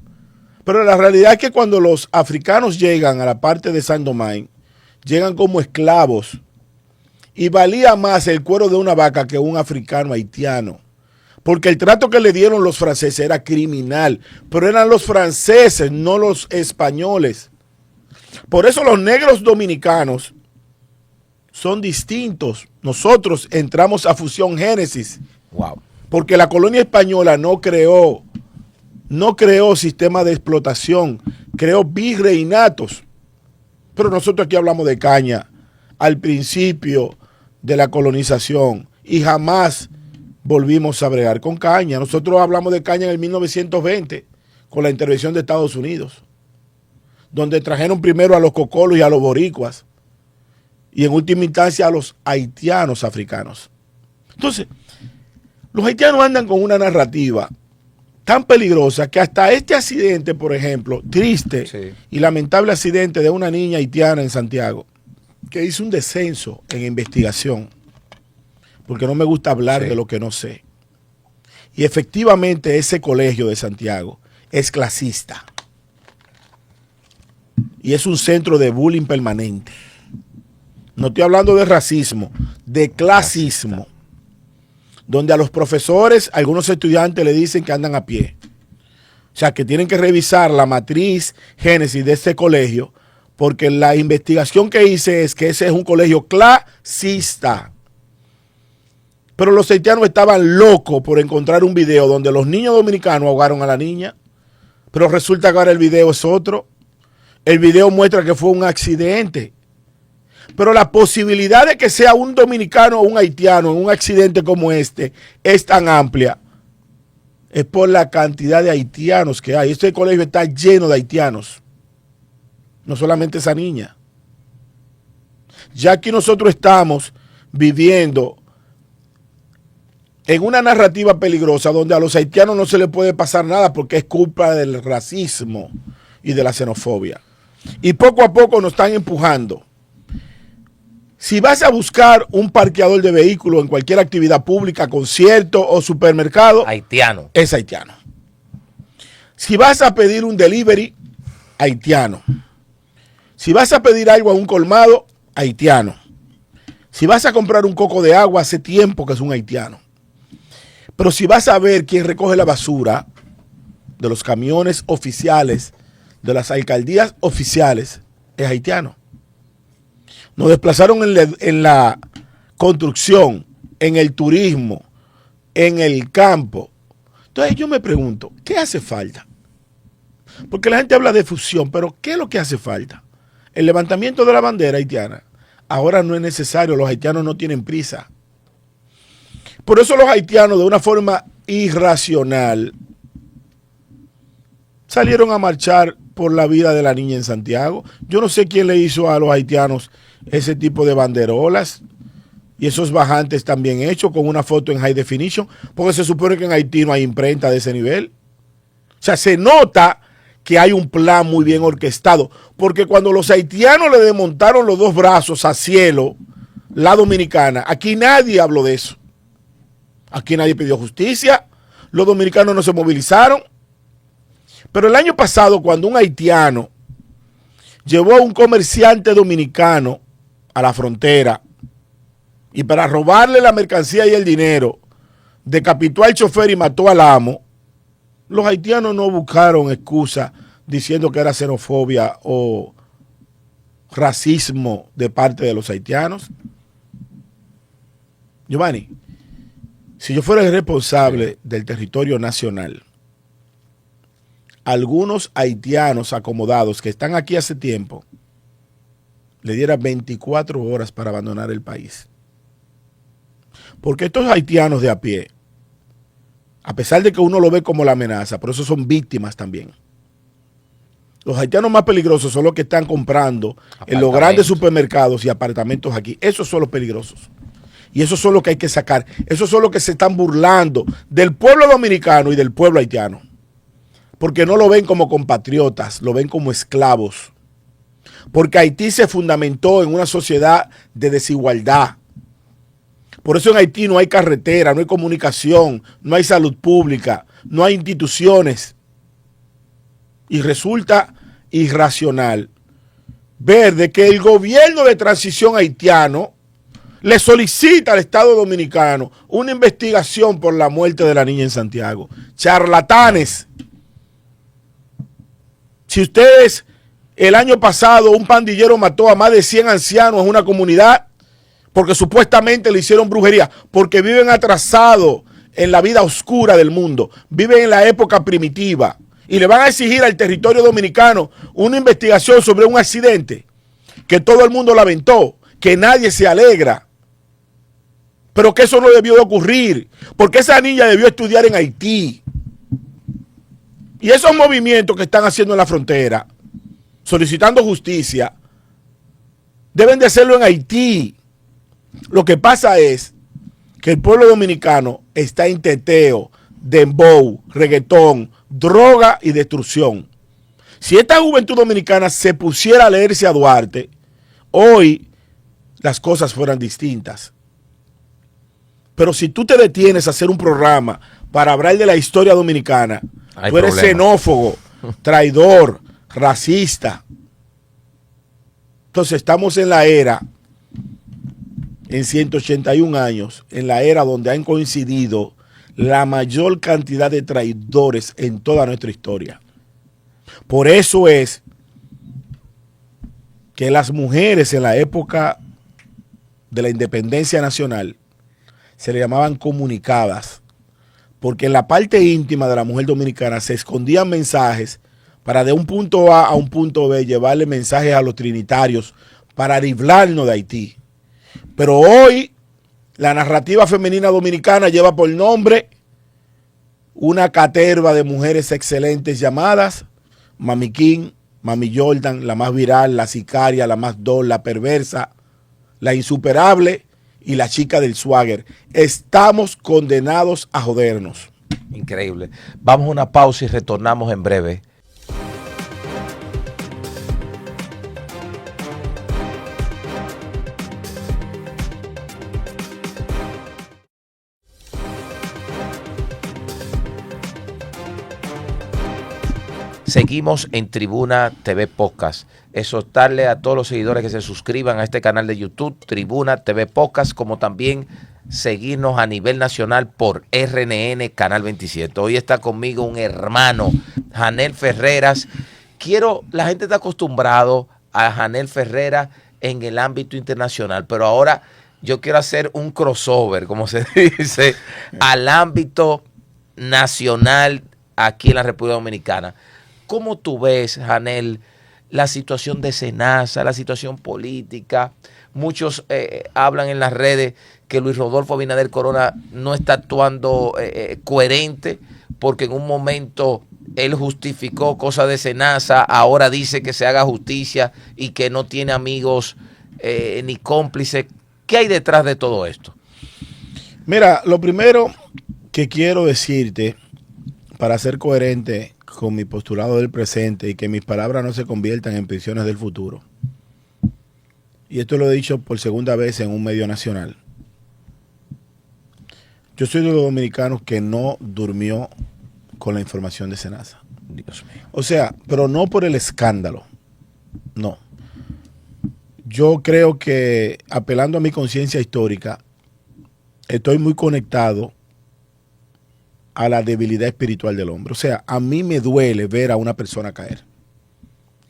Pero la realidad es que cuando los africanos llegan a la parte de Saint-Domingue, llegan como esclavos, y valía más el cuero de una vaca que un africano haitiano, porque el trato que le dieron los franceses era criminal, pero eran los franceses, no los españoles. Por eso los negros dominicanos son distintos. Nosotros entramos a fusión génesis. Wow. Porque la colonia española no creó sistema de explotación, creó virreinatos. Pero nosotros aquí hablamos de caña al principio de la colonización y jamás volvimos a bregar con caña. Nosotros hablamos de caña en el 1920 con la intervención de Estados Unidos, donde trajeron primero a los cocolos y a los boricuas y en última instancia a los haitianos africanos. Entonces, los haitianos andan con una narrativa tan peligrosa que hasta este accidente, por ejemplo, triste y lamentable accidente de una niña haitiana en Santiago, que hizo un descenso en investigación, porque no me gusta hablar de lo que no sé. Y efectivamente ese colegio de Santiago es clasista y es un centro de bullying permanente. No estoy hablando de racismo, de clasismo, donde a los profesores, algunos estudiantes le dicen que andan a pie. O sea, que tienen que revisar la matriz génesis de este colegio, porque la investigación que hice es que ese es un colegio clasista. Pero los haitianos estaban locos por encontrar un video donde los niños dominicanos ahogaron a la niña, pero resulta que ahora el video es otro. El video muestra que fue un accidente. Pero la posibilidad de que sea un dominicano o un haitiano en un accidente como este es tan amplia. Es por la cantidad de haitianos que hay. Este colegio está lleno de haitianos. No solamente esa niña. Ya aquí nosotros estamos viviendo en una narrativa peligrosa donde a los haitianos no se les puede pasar nada porque es culpa del racismo y de la xenofobia. Y poco a poco nos están empujando. Si vas a buscar un parqueador de vehículos en cualquier actividad pública, concierto o supermercado, Haitiano. es haitiano. Si vas a pedir un delivery, haitiano. Si vas a pedir algo a un colmado, haitiano. Si vas a comprar un coco de agua, hace tiempo que es un haitiano. Pero si vas a ver quién recoge la basura de los camiones oficiales, de las alcaldías oficiales, es haitiano. Nos desplazaron en la construcción, en el turismo, en el campo. Entonces yo me pregunto, ¿qué hace falta? Porque la gente habla de fusión, pero ¿qué es lo que hace falta? El levantamiento de la bandera haitiana. Ahora no es necesario, los haitianos no tienen prisa. Por eso los haitianos, de una forma irracional, salieron a marchar por la vida de la niña en Santiago. Yo no sé quién le hizo a los haitianos ese tipo de banderolas y esos bajantes también hechos con una foto en high definition, porque se supone que en Haití no hay imprenta de ese nivel. O sea, se nota que hay un plan muy bien orquestado, porque cuando los haitianos le desmontaron los dos brazos a Cielo, la dominicana, aquí nadie habló de eso. Aquí nadie pidió justicia, los dominicanos no se movilizaron. Pero el año pasado, cuando un haitiano llevó a un comerciante dominicano a la frontera y para robarle la mercancía y el dinero, decapitó al chofer y mató al amo, los haitianos no buscaron excusa diciendo que era xenofobia o racismo de parte de los haitianos. Giovanni, si yo fuera el responsable del territorio nacional, algunos haitianos acomodados que están aquí hace tiempo le diera 24 horas para abandonar el país. Porque estos haitianos de a pie, a pesar de que uno lo ve como la amenaza, pero esos son víctimas también. Los haitianos más peligrosos son los que están comprando en los grandes supermercados y apartamentos aquí. Esos son los peligrosos. Y esos son los que hay que sacar. Esos son los que se están burlando del pueblo dominicano y del pueblo haitiano. Porque no lo ven como compatriotas, lo ven como esclavos. Porque Haití se fundamentó en una sociedad de desigualdad. Por eso en Haití no hay carretera, no hay comunicación, no hay salud pública, no hay instituciones. Y resulta irracional ver de que el gobierno de transición haitiano le solicita al Estado Dominicano una investigación por la muerte de la niña en Santiago. Charlatanes. Si ustedes, el año pasado, un pandillero mató a más de 100 ancianos en una comunidad porque supuestamente le hicieron brujería, porque viven atrasados en la vida oscura del mundo, viven en la época primitiva y le van a exigir al territorio dominicano una investigación sobre un accidente que todo el mundo lamentó, que nadie se alegra, pero que eso no debió de ocurrir, porque esa niña debió estudiar en Haití. Y esos movimientos que están haciendo en la frontera, solicitando justicia, deben de hacerlo en Haití. Lo que pasa es que el pueblo dominicano está en teteo, dembow, reggaetón, droga y destrucción. Si esta juventud dominicana se pusiera a leerse a Duarte, hoy las cosas fueran distintas. Pero si tú te detienes a hacer un programa para hablar de la historia dominicana, tú eres xenófobo, traidor, racista. Entonces estamos en la era, en 181 años, en la era donde han coincidido la mayor cantidad de traidores en toda nuestra historia. Por eso es que las mujeres en la época de la independencia nacional se le llamaban comunicadas, porque en la parte íntima de la mujer dominicana se escondían mensajes para de un punto A a un punto B llevarle mensajes a los trinitarios para librarnos de Haití. Pero hoy la narrativa femenina dominicana lleva por nombre una caterva de mujeres excelentes llamadas Mami King, Mami Jordan, la más viral, la sicaria, la más dol, la perversa, la insuperable y la chica del swagger. Estamos condenados a jodernos. Increíble. Vamos a una pausa y retornamos en breve. Seguimos en Tribuna TV Podcast. Exhortarle a todos los seguidores que se suscriban a este canal de YouTube, Tribuna TV Podcast, como también seguirnos a nivel nacional por RNN Canal 27. Hoy está conmigo un hermano, Janel Ferreras. La gente está acostumbrado a Janel Ferreras en el ámbito internacional, pero ahora yo quiero hacer un crossover, como se dice, al ámbito nacional aquí en la República Dominicana. ¿Cómo tú ves, Janel, la situación de SENASA, la situación política? Muchos hablan en las redes que Luis Rodolfo Abinader Corona no está actuando coherente, porque en un momento él justificó cosas de SENASA, ahora dice que se haga justicia y que no tiene amigos ni cómplices. ¿Qué hay detrás de todo esto? Mira, lo primero que quiero decirte, para ser coherente con mi postulado del presente y que mis palabras no se conviertan en prisiones del futuro, y esto lo he dicho por segunda vez en un medio nacional, yo soy de los dominicanos que no durmió con la información de SENASA. Dios mío. O sea, pero no por el escándalo, no. Yo creo que, apelando a mi conciencia histórica, estoy muy conectado a la debilidad espiritual del hombre. O sea, a mí me duele ver a una persona caer.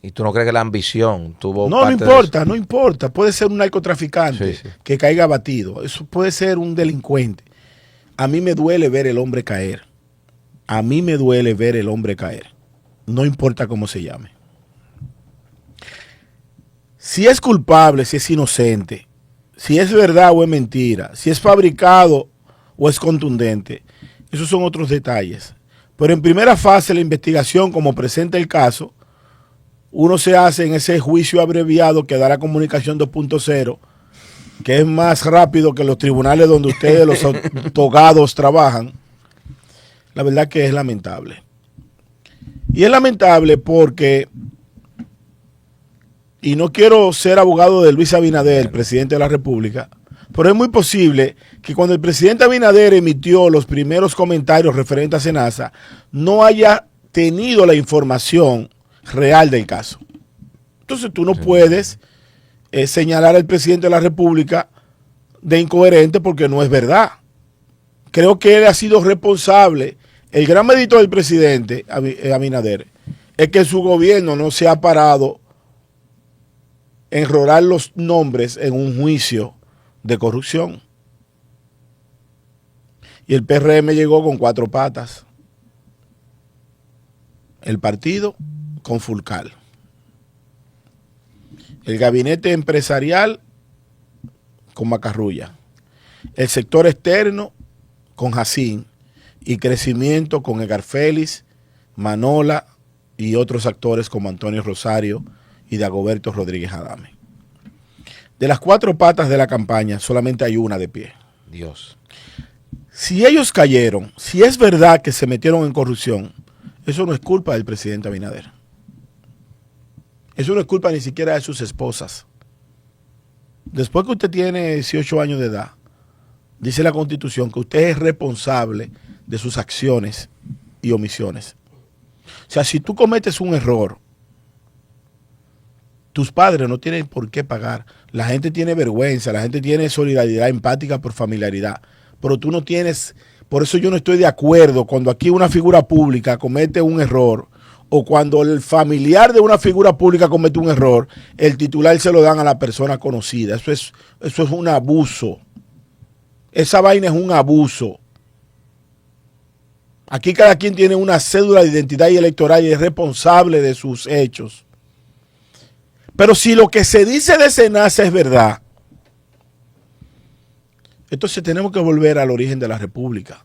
¿Y tú no crees que la ambición tuvo No, parte no importa. Puede ser un narcotraficante que caiga abatido. Eso puede ser un delincuente. A mí me duele ver el hombre caer. A mí me duele ver el hombre caer. No importa cómo se llame. Si es culpable, si es inocente, si es verdad o es mentira, si es fabricado o es contundente, esos son otros detalles. Pero en primera fase de la investigación, como presenta el caso, uno se hace en ese juicio abreviado que da la comunicación 2.0, que es más rápido que los tribunales donde ustedes, los togados, trabajan. La verdad que es lamentable. Y es lamentable porque, y no quiero ser abogado de Luis Abinader, presidente de la República, pero es muy posible que cuando el presidente Abinader emitió los primeros comentarios referentes a SENASA, no haya tenido la información real del caso. Entonces tú no puedes señalar al presidente de la República de incoherente porque no es verdad. Creo que él ha sido responsable. El gran mérito del presidente Abinader es que su gobierno no se ha parado en enrolar los nombres en un juicio de corrupción. Y el PRM llegó con 4 patas. El partido con Fulcal. El gabinete empresarial con Macarrulla. El sector externo con Jacín. Y crecimiento con Edgar Félix, Manola y otros actores como Antonio Rosario y Dagoberto Rodríguez Adame. De las 4 patas de la campaña, solamente hay una de pie. Dios. Si ellos cayeron, si es verdad que se metieron en corrupción, eso no es culpa del presidente Abinader. Eso no es culpa ni siquiera de sus esposas. Después que usted tiene 18 años de edad, dice la Constitución que usted es responsable de sus acciones y omisiones. O sea, si tú cometes un error, tus padres no tienen por qué pagar. La gente tiene vergüenza, la gente tiene solidaridad empática por familiaridad, pero tú no tienes. Por eso yo no estoy de acuerdo cuando aquí una figura pública comete un error o cuando el familiar de una figura pública comete un error, el titular se lo dan a la persona conocida. Eso es un abuso. Esa vaina es un abuso. Aquí cada quien tiene una cédula de identidad y electoral y es responsable de sus hechos. Pero si lo que se dice de SENASA es verdad, entonces tenemos que volver al origen de la República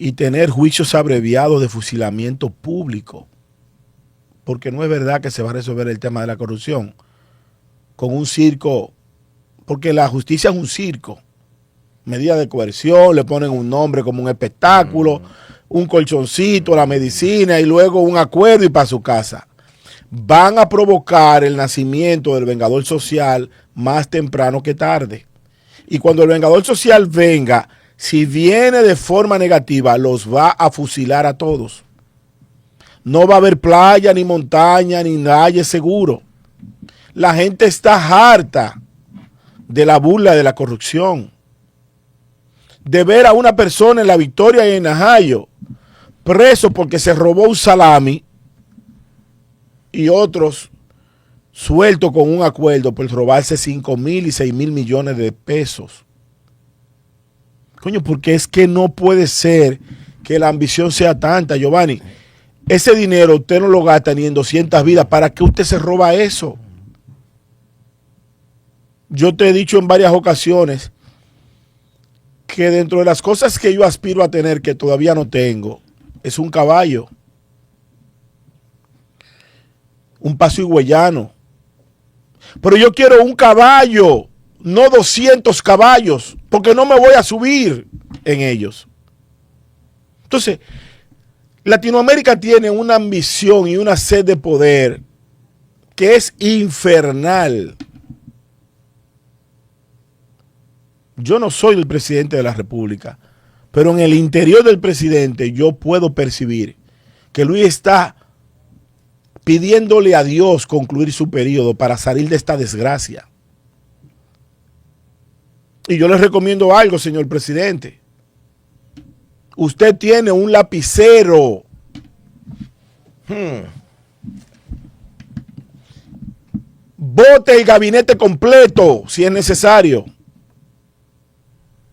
y tener juicios abreviados de fusilamiento público, porque no es verdad que se va a resolver el tema de la corrupción con un circo, porque la justicia es un circo, medida de coerción, le ponen un nombre como un espectáculo, un colchoncito, la medicina y luego un acuerdo y para su casa. Van a provocar el nacimiento del vengador social más temprano que tarde. Y cuando el vengador social venga, si viene de forma negativa, los va a fusilar a todos. No va a haber playa, ni montaña, ni valle seguro. La gente está harta de la burla de la corrupción. De ver a una persona en La Victoria y en Najayo preso porque se robó un salami y otros sueltos con un acuerdo por robarse 5,000 y 6,000 millones de pesos. Coño, porque es que no puede ser que la ambición sea tanta, Giovanni. Ese dinero usted no lo gasta ni en 200 vidas. ¿Para qué usted se roba eso? Yo te he dicho en varias ocasiones que dentro de las cosas que yo aspiro a tener, que todavía no tengo, es un caballo. Un paso higüeyano. Pero yo quiero un caballo, no 200 caballos, porque no me voy a subir en ellos. Entonces, Latinoamérica tiene una ambición y una sed de poder que es infernal. Yo no soy el presidente de la República, pero en el interior del presidente yo puedo percibir que Luis está pidiéndole a Dios concluir su periodo para salir de esta desgracia. Y yo les recomiendo algo, señor presidente. Usted tiene un lapicero. Bote el gabinete completo si es necesario.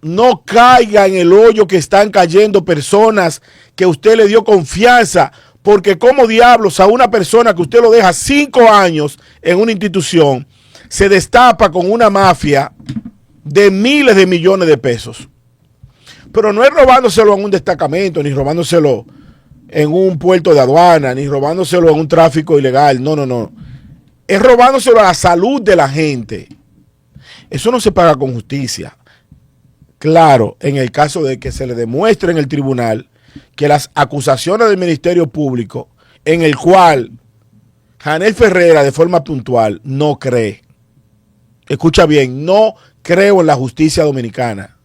No caiga en el hoyo que están cayendo personas que usted le dio confianza, porque como diablos a una persona que usted lo deja 5 años en una institución, se destapa con una mafia de miles de millones de pesos. Pero no es robándoselo en un destacamento, ni robándoselo en un puerto de aduana, ni robándoselo en un tráfico ilegal. No, no, no. Es robándoselo a la salud de la gente. Eso no se paga con justicia. Claro, en el caso de que se le demuestre en el tribunal que las acusaciones del Ministerio Público, en el cual Janel Ferrera de forma puntual no cree, escucha bien, no creo en la justicia dominicana,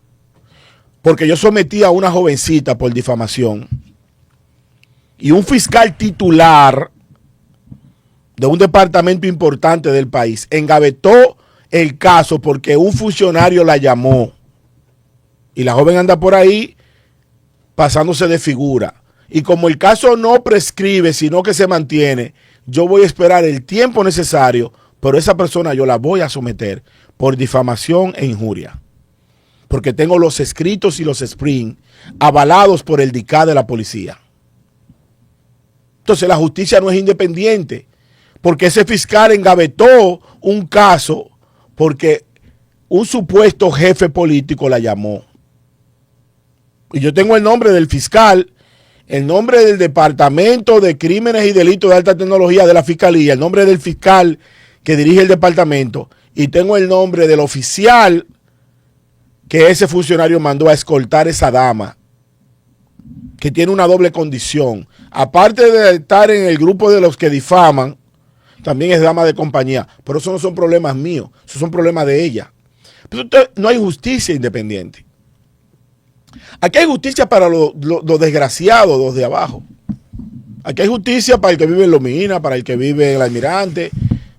porque yo sometí a una jovencita por difamación y un fiscal titular de un departamento importante del país engavetó el caso porque un funcionario la llamó. Y la joven anda por ahí pasándose de figura. Y como el caso no prescribe, sino que se mantiene, yo voy a esperar el tiempo necesario, pero esa persona yo la voy a someter por difamación e injuria. Porque tengo los escritos y los sprint avalados por el DICA de la policía. Entonces la justicia no es independiente, porque ese fiscal engavetó un caso porque un supuesto jefe político la llamó. Y yo tengo el nombre del fiscal, el nombre del Departamento de Crímenes y Delitos de Alta Tecnología de la Fiscalía, el nombre del fiscal que dirige el departamento, y tengo el nombre del oficial que ese funcionario mandó a escoltar a esa dama, que tiene una doble condición. Aparte de estar en el grupo de los que difaman, también es dama de compañía. Pero eso no son problemas míos, esos son problemas de ella. Pero no hay justicia independiente. Aquí hay justicia para los desgraciados, los de abajo. Aquí hay justicia para el que vive en Lomina, para el que vive en el Almirante,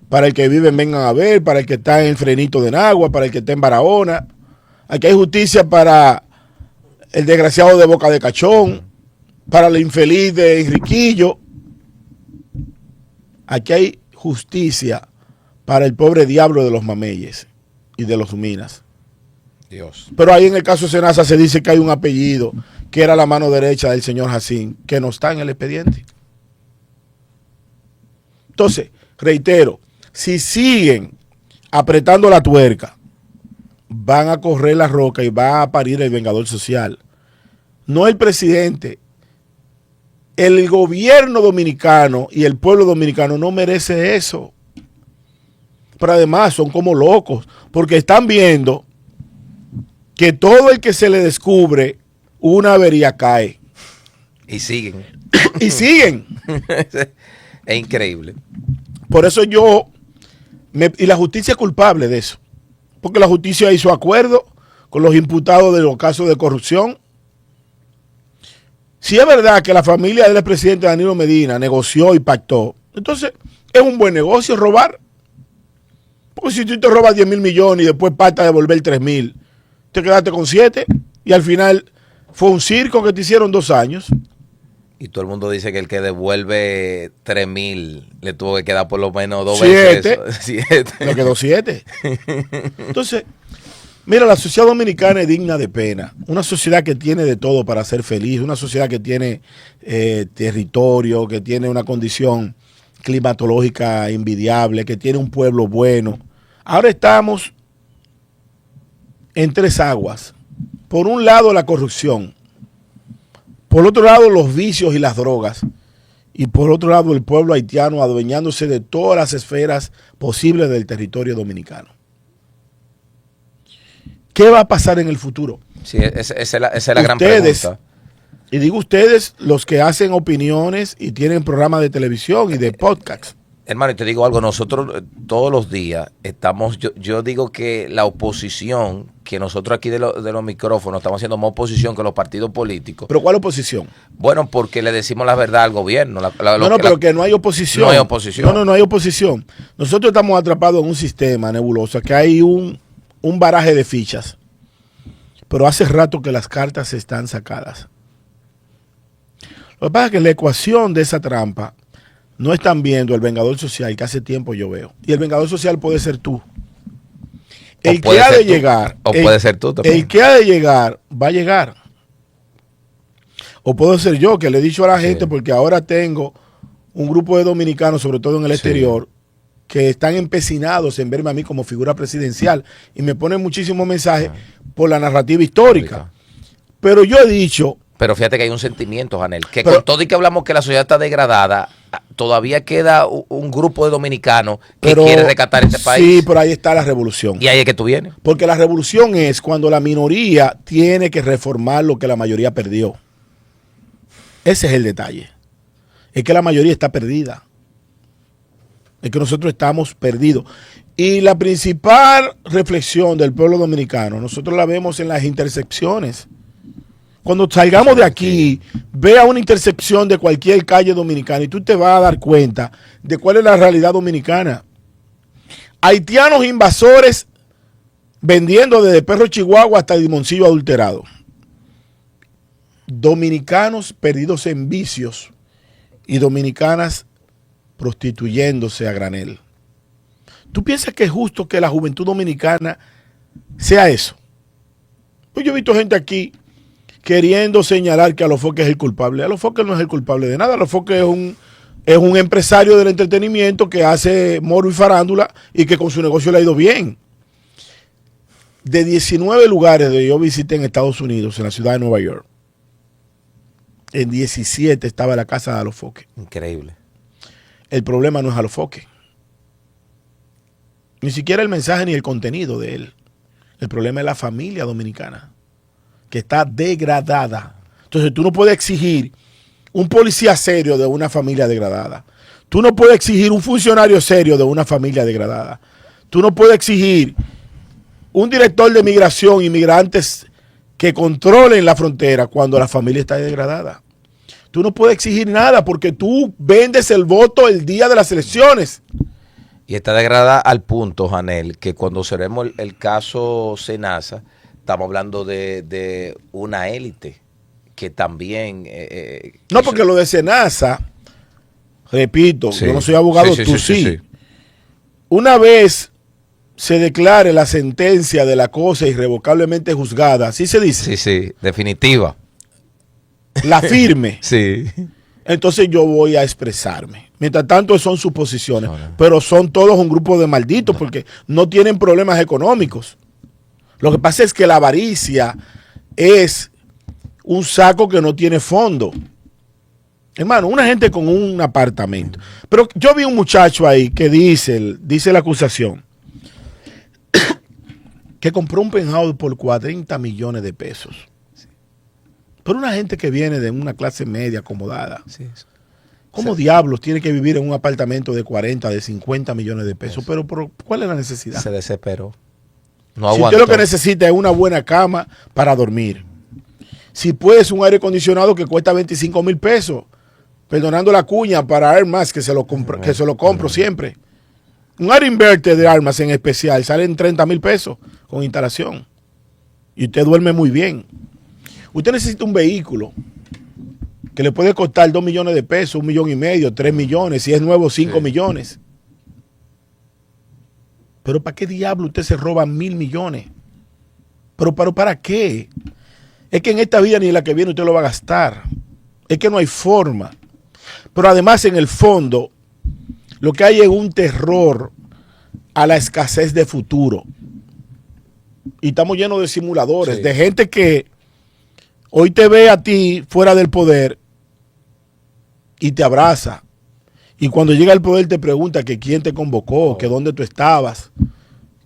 para el que vive en Vengan a Ver, para el que está en el Frenito de Nagua, para el que está en Barahona. Aquí hay justicia para el desgraciado de Boca de Cachón. para la infeliz de Enriquillo. Aquí hay justicia para el pobre diablo de los mameyes y de los minas. Dios. Pero ahí en el caso de Senasa se dice que hay un apellido que era la mano derecha del señor Jacín, que no está en el expediente. Entonces, reitero, si siguen apretando la tuerca, van a correr la roca y va a parir el vengador social. No el presidente. El gobierno dominicano y el pueblo dominicano no merece eso. Pero además son como locos, porque están viendo que todo el que se le descubre una avería cae. Y siguen. Y siguen. Es increíble. Por eso y la justicia es culpable de eso. Porque la justicia hizo acuerdo con los imputados de los casos de corrupción. Si es verdad que la familia del expresidente Danilo Medina negoció y pactó, entonces es un buen negocio robar. Porque si tú te robas 10 mil millones y después pactas devolver 3 mil, te quedaste con 7 y al final fue un circo que te hicieron 2 años. Y todo el mundo dice que el que devuelve 3,000 le tuvo que quedar por lo menos 2 veces eso. 7. Le quedó 7. Entonces, mira, la sociedad dominicana es digna de pena. Una sociedad que tiene de todo para ser feliz, una sociedad que tiene territorio, que tiene una condición climatológica envidiable, que tiene un pueblo bueno. Ahora estamos en 3 aguas. Por un lado, la corrupción. Por otro lado, los vicios y las drogas. Y por otro lado, el pueblo haitiano adueñándose de todas las esferas posibles del territorio dominicano. ¿Qué va a pasar en el futuro? Sí, esa es la gran pregunta. Y digo ustedes, los que hacen opiniones y tienen programas de televisión y de podcast. Hermano, y te digo algo, nosotros todos los días estamos, yo digo que la oposición, que nosotros aquí de los micrófonos estamos haciendo más oposición que los partidos políticos. ¿Pero cuál oposición? Bueno, porque le decimos la verdad al gobierno. Pero que no hay oposición. No hay oposición. No hay oposición. Nosotros estamos atrapados en un sistema nebuloso, que hay un baraje de fichas. Pero hace rato que las cartas están sacadas. Lo que pasa es que la ecuación de esa trampa no están viendo el vengador social que hace tiempo yo veo. Y el vengador social puede ser tú. El que ha de llegar. O puede ser tú también. El que ha de llegar, va a llegar. O puedo ser yo, que le he dicho a la gente, porque ahora tengo un grupo de dominicanos, sobre todo en el exterior, que están empecinados en verme a mí como figura presidencial. Y me ponen muchísimos mensajes por la narrativa histórica. Pero yo he dicho... Pero fíjate que hay un sentimiento, Janel, que con todo y que hablamos que la sociedad está degradada, todavía queda un grupo de dominicanos que quiere rescatar este país. Sí, pero ahí está la revolución. Y ahí es que tú vienes. Porque la revolución es cuando la minoría tiene que reformar lo que la mayoría perdió. Ese es el detalle. Es que la mayoría está perdida. Es que nosotros estamos perdidos. Y la principal reflexión del pueblo dominicano, nosotros la vemos en las intersecciones. Cuando salgamos de aquí, vea una intersección de cualquier calle dominicana y tú te vas a dar cuenta de cuál es la realidad dominicana. Haitianos invasores vendiendo desde perro chihuahua hasta limoncillo adulterado. Dominicanos perdidos en vicios y dominicanas prostituyéndose a granel. ¿Tú piensas que es justo que la juventud dominicana sea eso? Pues yo he visto gente aquí queriendo señalar que Alofoque es el culpable. Alofoque no es el culpable de nada. Alofoque es un empresario del entretenimiento que hace moro y farándula y que con su negocio le ha ido bien. De 19 lugares que yo visité en Estados Unidos, en la ciudad de Nueva York, en 17 estaba la casa de Alofoque. Increíble. El problema no es Alofoque. Ni siquiera el mensaje ni el contenido de él. El problema es la familia dominicana, que está degradada. Entonces tú no puedes exigir un policía serio de una familia degradada. Tú no puedes exigir un funcionario serio de una familia degradada. Tú no puedes exigir un director de migración, inmigrantes que controlen la frontera cuando la familia está degradada. Tú no puedes exigir nada porque tú vendes el voto el día de las elecciones. Y está degradada al punto, Janel, que cuando observemos el caso Senasa, estamos hablando de una élite que también... no, porque lo de Senasa, repito, sí, yo no soy abogado, tú sí. Una vez se declare la sentencia de la cosa irrevocablemente juzgada, ¿así se dice? Sí, sí, definitiva. La firme. Sí. Entonces yo voy a expresarme. Mientras tanto son suposiciones, No. pero son todos un grupo de malditos porque no tienen problemas económicos. Lo que pasa es que la avaricia es un saco que no tiene fondo. Hermano, una gente con un apartamento. Pero yo vi un muchacho ahí que dice la acusación, que compró un penthouse por 40 millones de pesos. Pero una gente que viene de una clase media acomodada. Sí. ¿Cómo diablos tiene que vivir en un apartamento de 40, de 50 millones de pesos? Pero ¿cuál es la necesidad? Se desesperó. No aguantó. Si usted lo que necesita es una buena cama para dormir. Si puedes un aire acondicionado que cuesta 25 mil pesos, perdonando la cuña para Armas, que se lo compro siempre. Un aire inverter de Armas en especial sale en 30 mil pesos con instalación. Y usted duerme muy bien. Usted necesita un vehículo que le puede costar 2 millones de pesos, 1,5 millones, 3 millones, si es nuevo 5 millones. Pero ¿para qué diablo usted se roba 1,000 millones? ¿Pero para qué? Es que en esta vida ni en la que viene usted lo va a gastar. Es que no hay forma. Pero además en el fondo lo que hay es un terror a la escasez de futuro. Y estamos llenos de simuladores, de gente que hoy te ve a ti fuera del poder y te abraza. Y cuando llega al poder te pregunta que quién te convocó, que dónde tú estabas,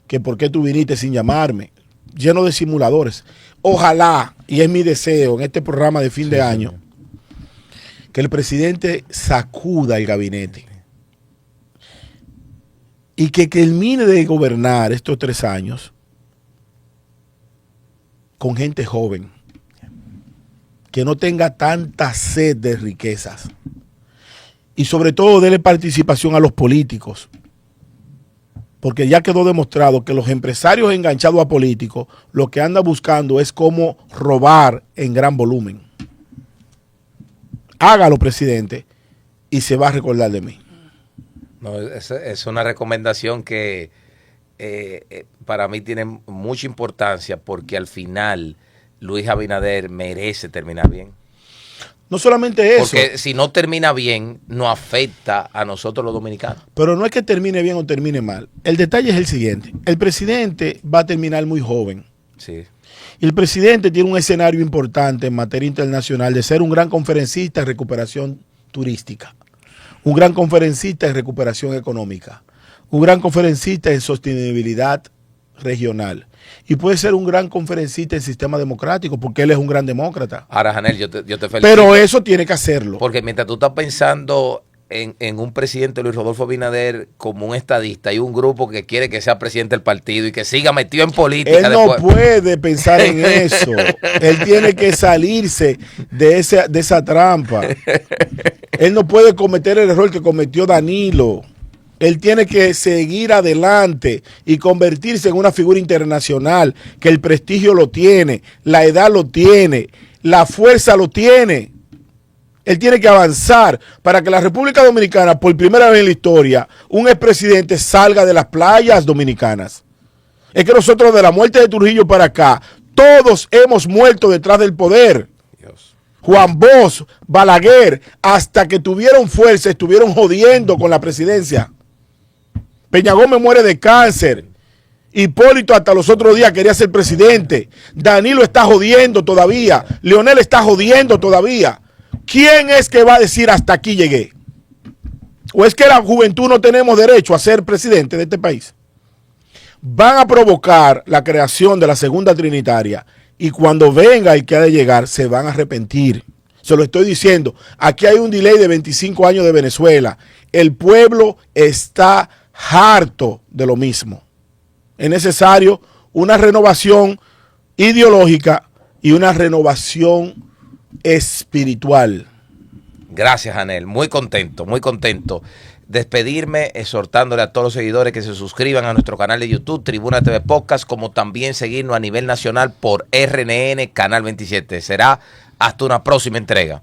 que por qué tú viniste sin llamarme. Lleno de simuladores. Ojalá, y es mi deseo en este programa de fin de año, que el presidente sacuda el gabinete y que termine de gobernar estos 3 años con gente joven, que no tenga tanta sed de riquezas y sobre todo déle participación a los políticos, porque ya quedó demostrado que los empresarios enganchados a políticos lo que andan buscando es cómo robar en gran volumen. Hágalo, presidente, y se va a recordar de mí. No, es una recomendación que para mí tiene mucha importancia porque al final Luis Abinader merece terminar bien. No solamente eso. Porque si no termina bien, nos afecta a nosotros los dominicanos. Pero no es que termine bien o termine mal. El detalle es el siguiente. El presidente va a terminar muy joven. Sí. Y el presidente tiene un escenario importante en materia internacional de ser un gran conferencista en recuperación turística, un gran conferencista en recuperación económica, un gran conferencista en sostenibilidad regional. Y puede ser un gran conferencista en sistema democrático porque él es un gran demócrata. Ahora, Janel, yo te felicito. Pero eso tiene que hacerlo. Porque mientras tú estás pensando en un presidente, Luis Rodolfo Abinader, como un estadista y un grupo que quiere que sea presidente del partido y que siga metido en política. Él no puede pensar en eso. Él tiene que salirse de esa trampa. Él no puede cometer el error que cometió Danilo. Él tiene que seguir adelante y convertirse en una figura internacional, que el prestigio lo tiene, la edad lo tiene, la fuerza lo tiene. Él tiene que avanzar para que la República Dominicana, por primera vez en la historia, un expresidente salga de las playas dominicanas. Es que nosotros de la muerte de Trujillo para acá, todos hemos muerto detrás del poder. Dios. Juan Bosch, Balaguer, hasta que tuvieron fuerza, estuvieron jodiendo con la presidencia. Peña Gómez muere de cáncer. Hipólito hasta los otros días quería ser presidente. Danilo está jodiendo todavía. Leonel está jodiendo todavía. ¿Quién es que va a decir hasta aquí llegué? ¿O es que la juventud no tenemos derecho a ser presidente de este país? Van a provocar la creación de la segunda trinitaria y cuando venga el que ha de llegar se van a arrepentir. Se lo estoy diciendo. Aquí hay un delay de 25 años de Venezuela. El pueblo está harto de lo mismo. Es necesario una renovación ideológica y una renovación espiritual. Gracias, Janel. Muy contento, muy contento. Despedirme exhortándole a todos los seguidores que se suscriban a nuestro canal de YouTube, Tribuna TV Podcast, como también seguirnos a nivel nacional por RNN Canal 27. Será Hasta una próxima entrega.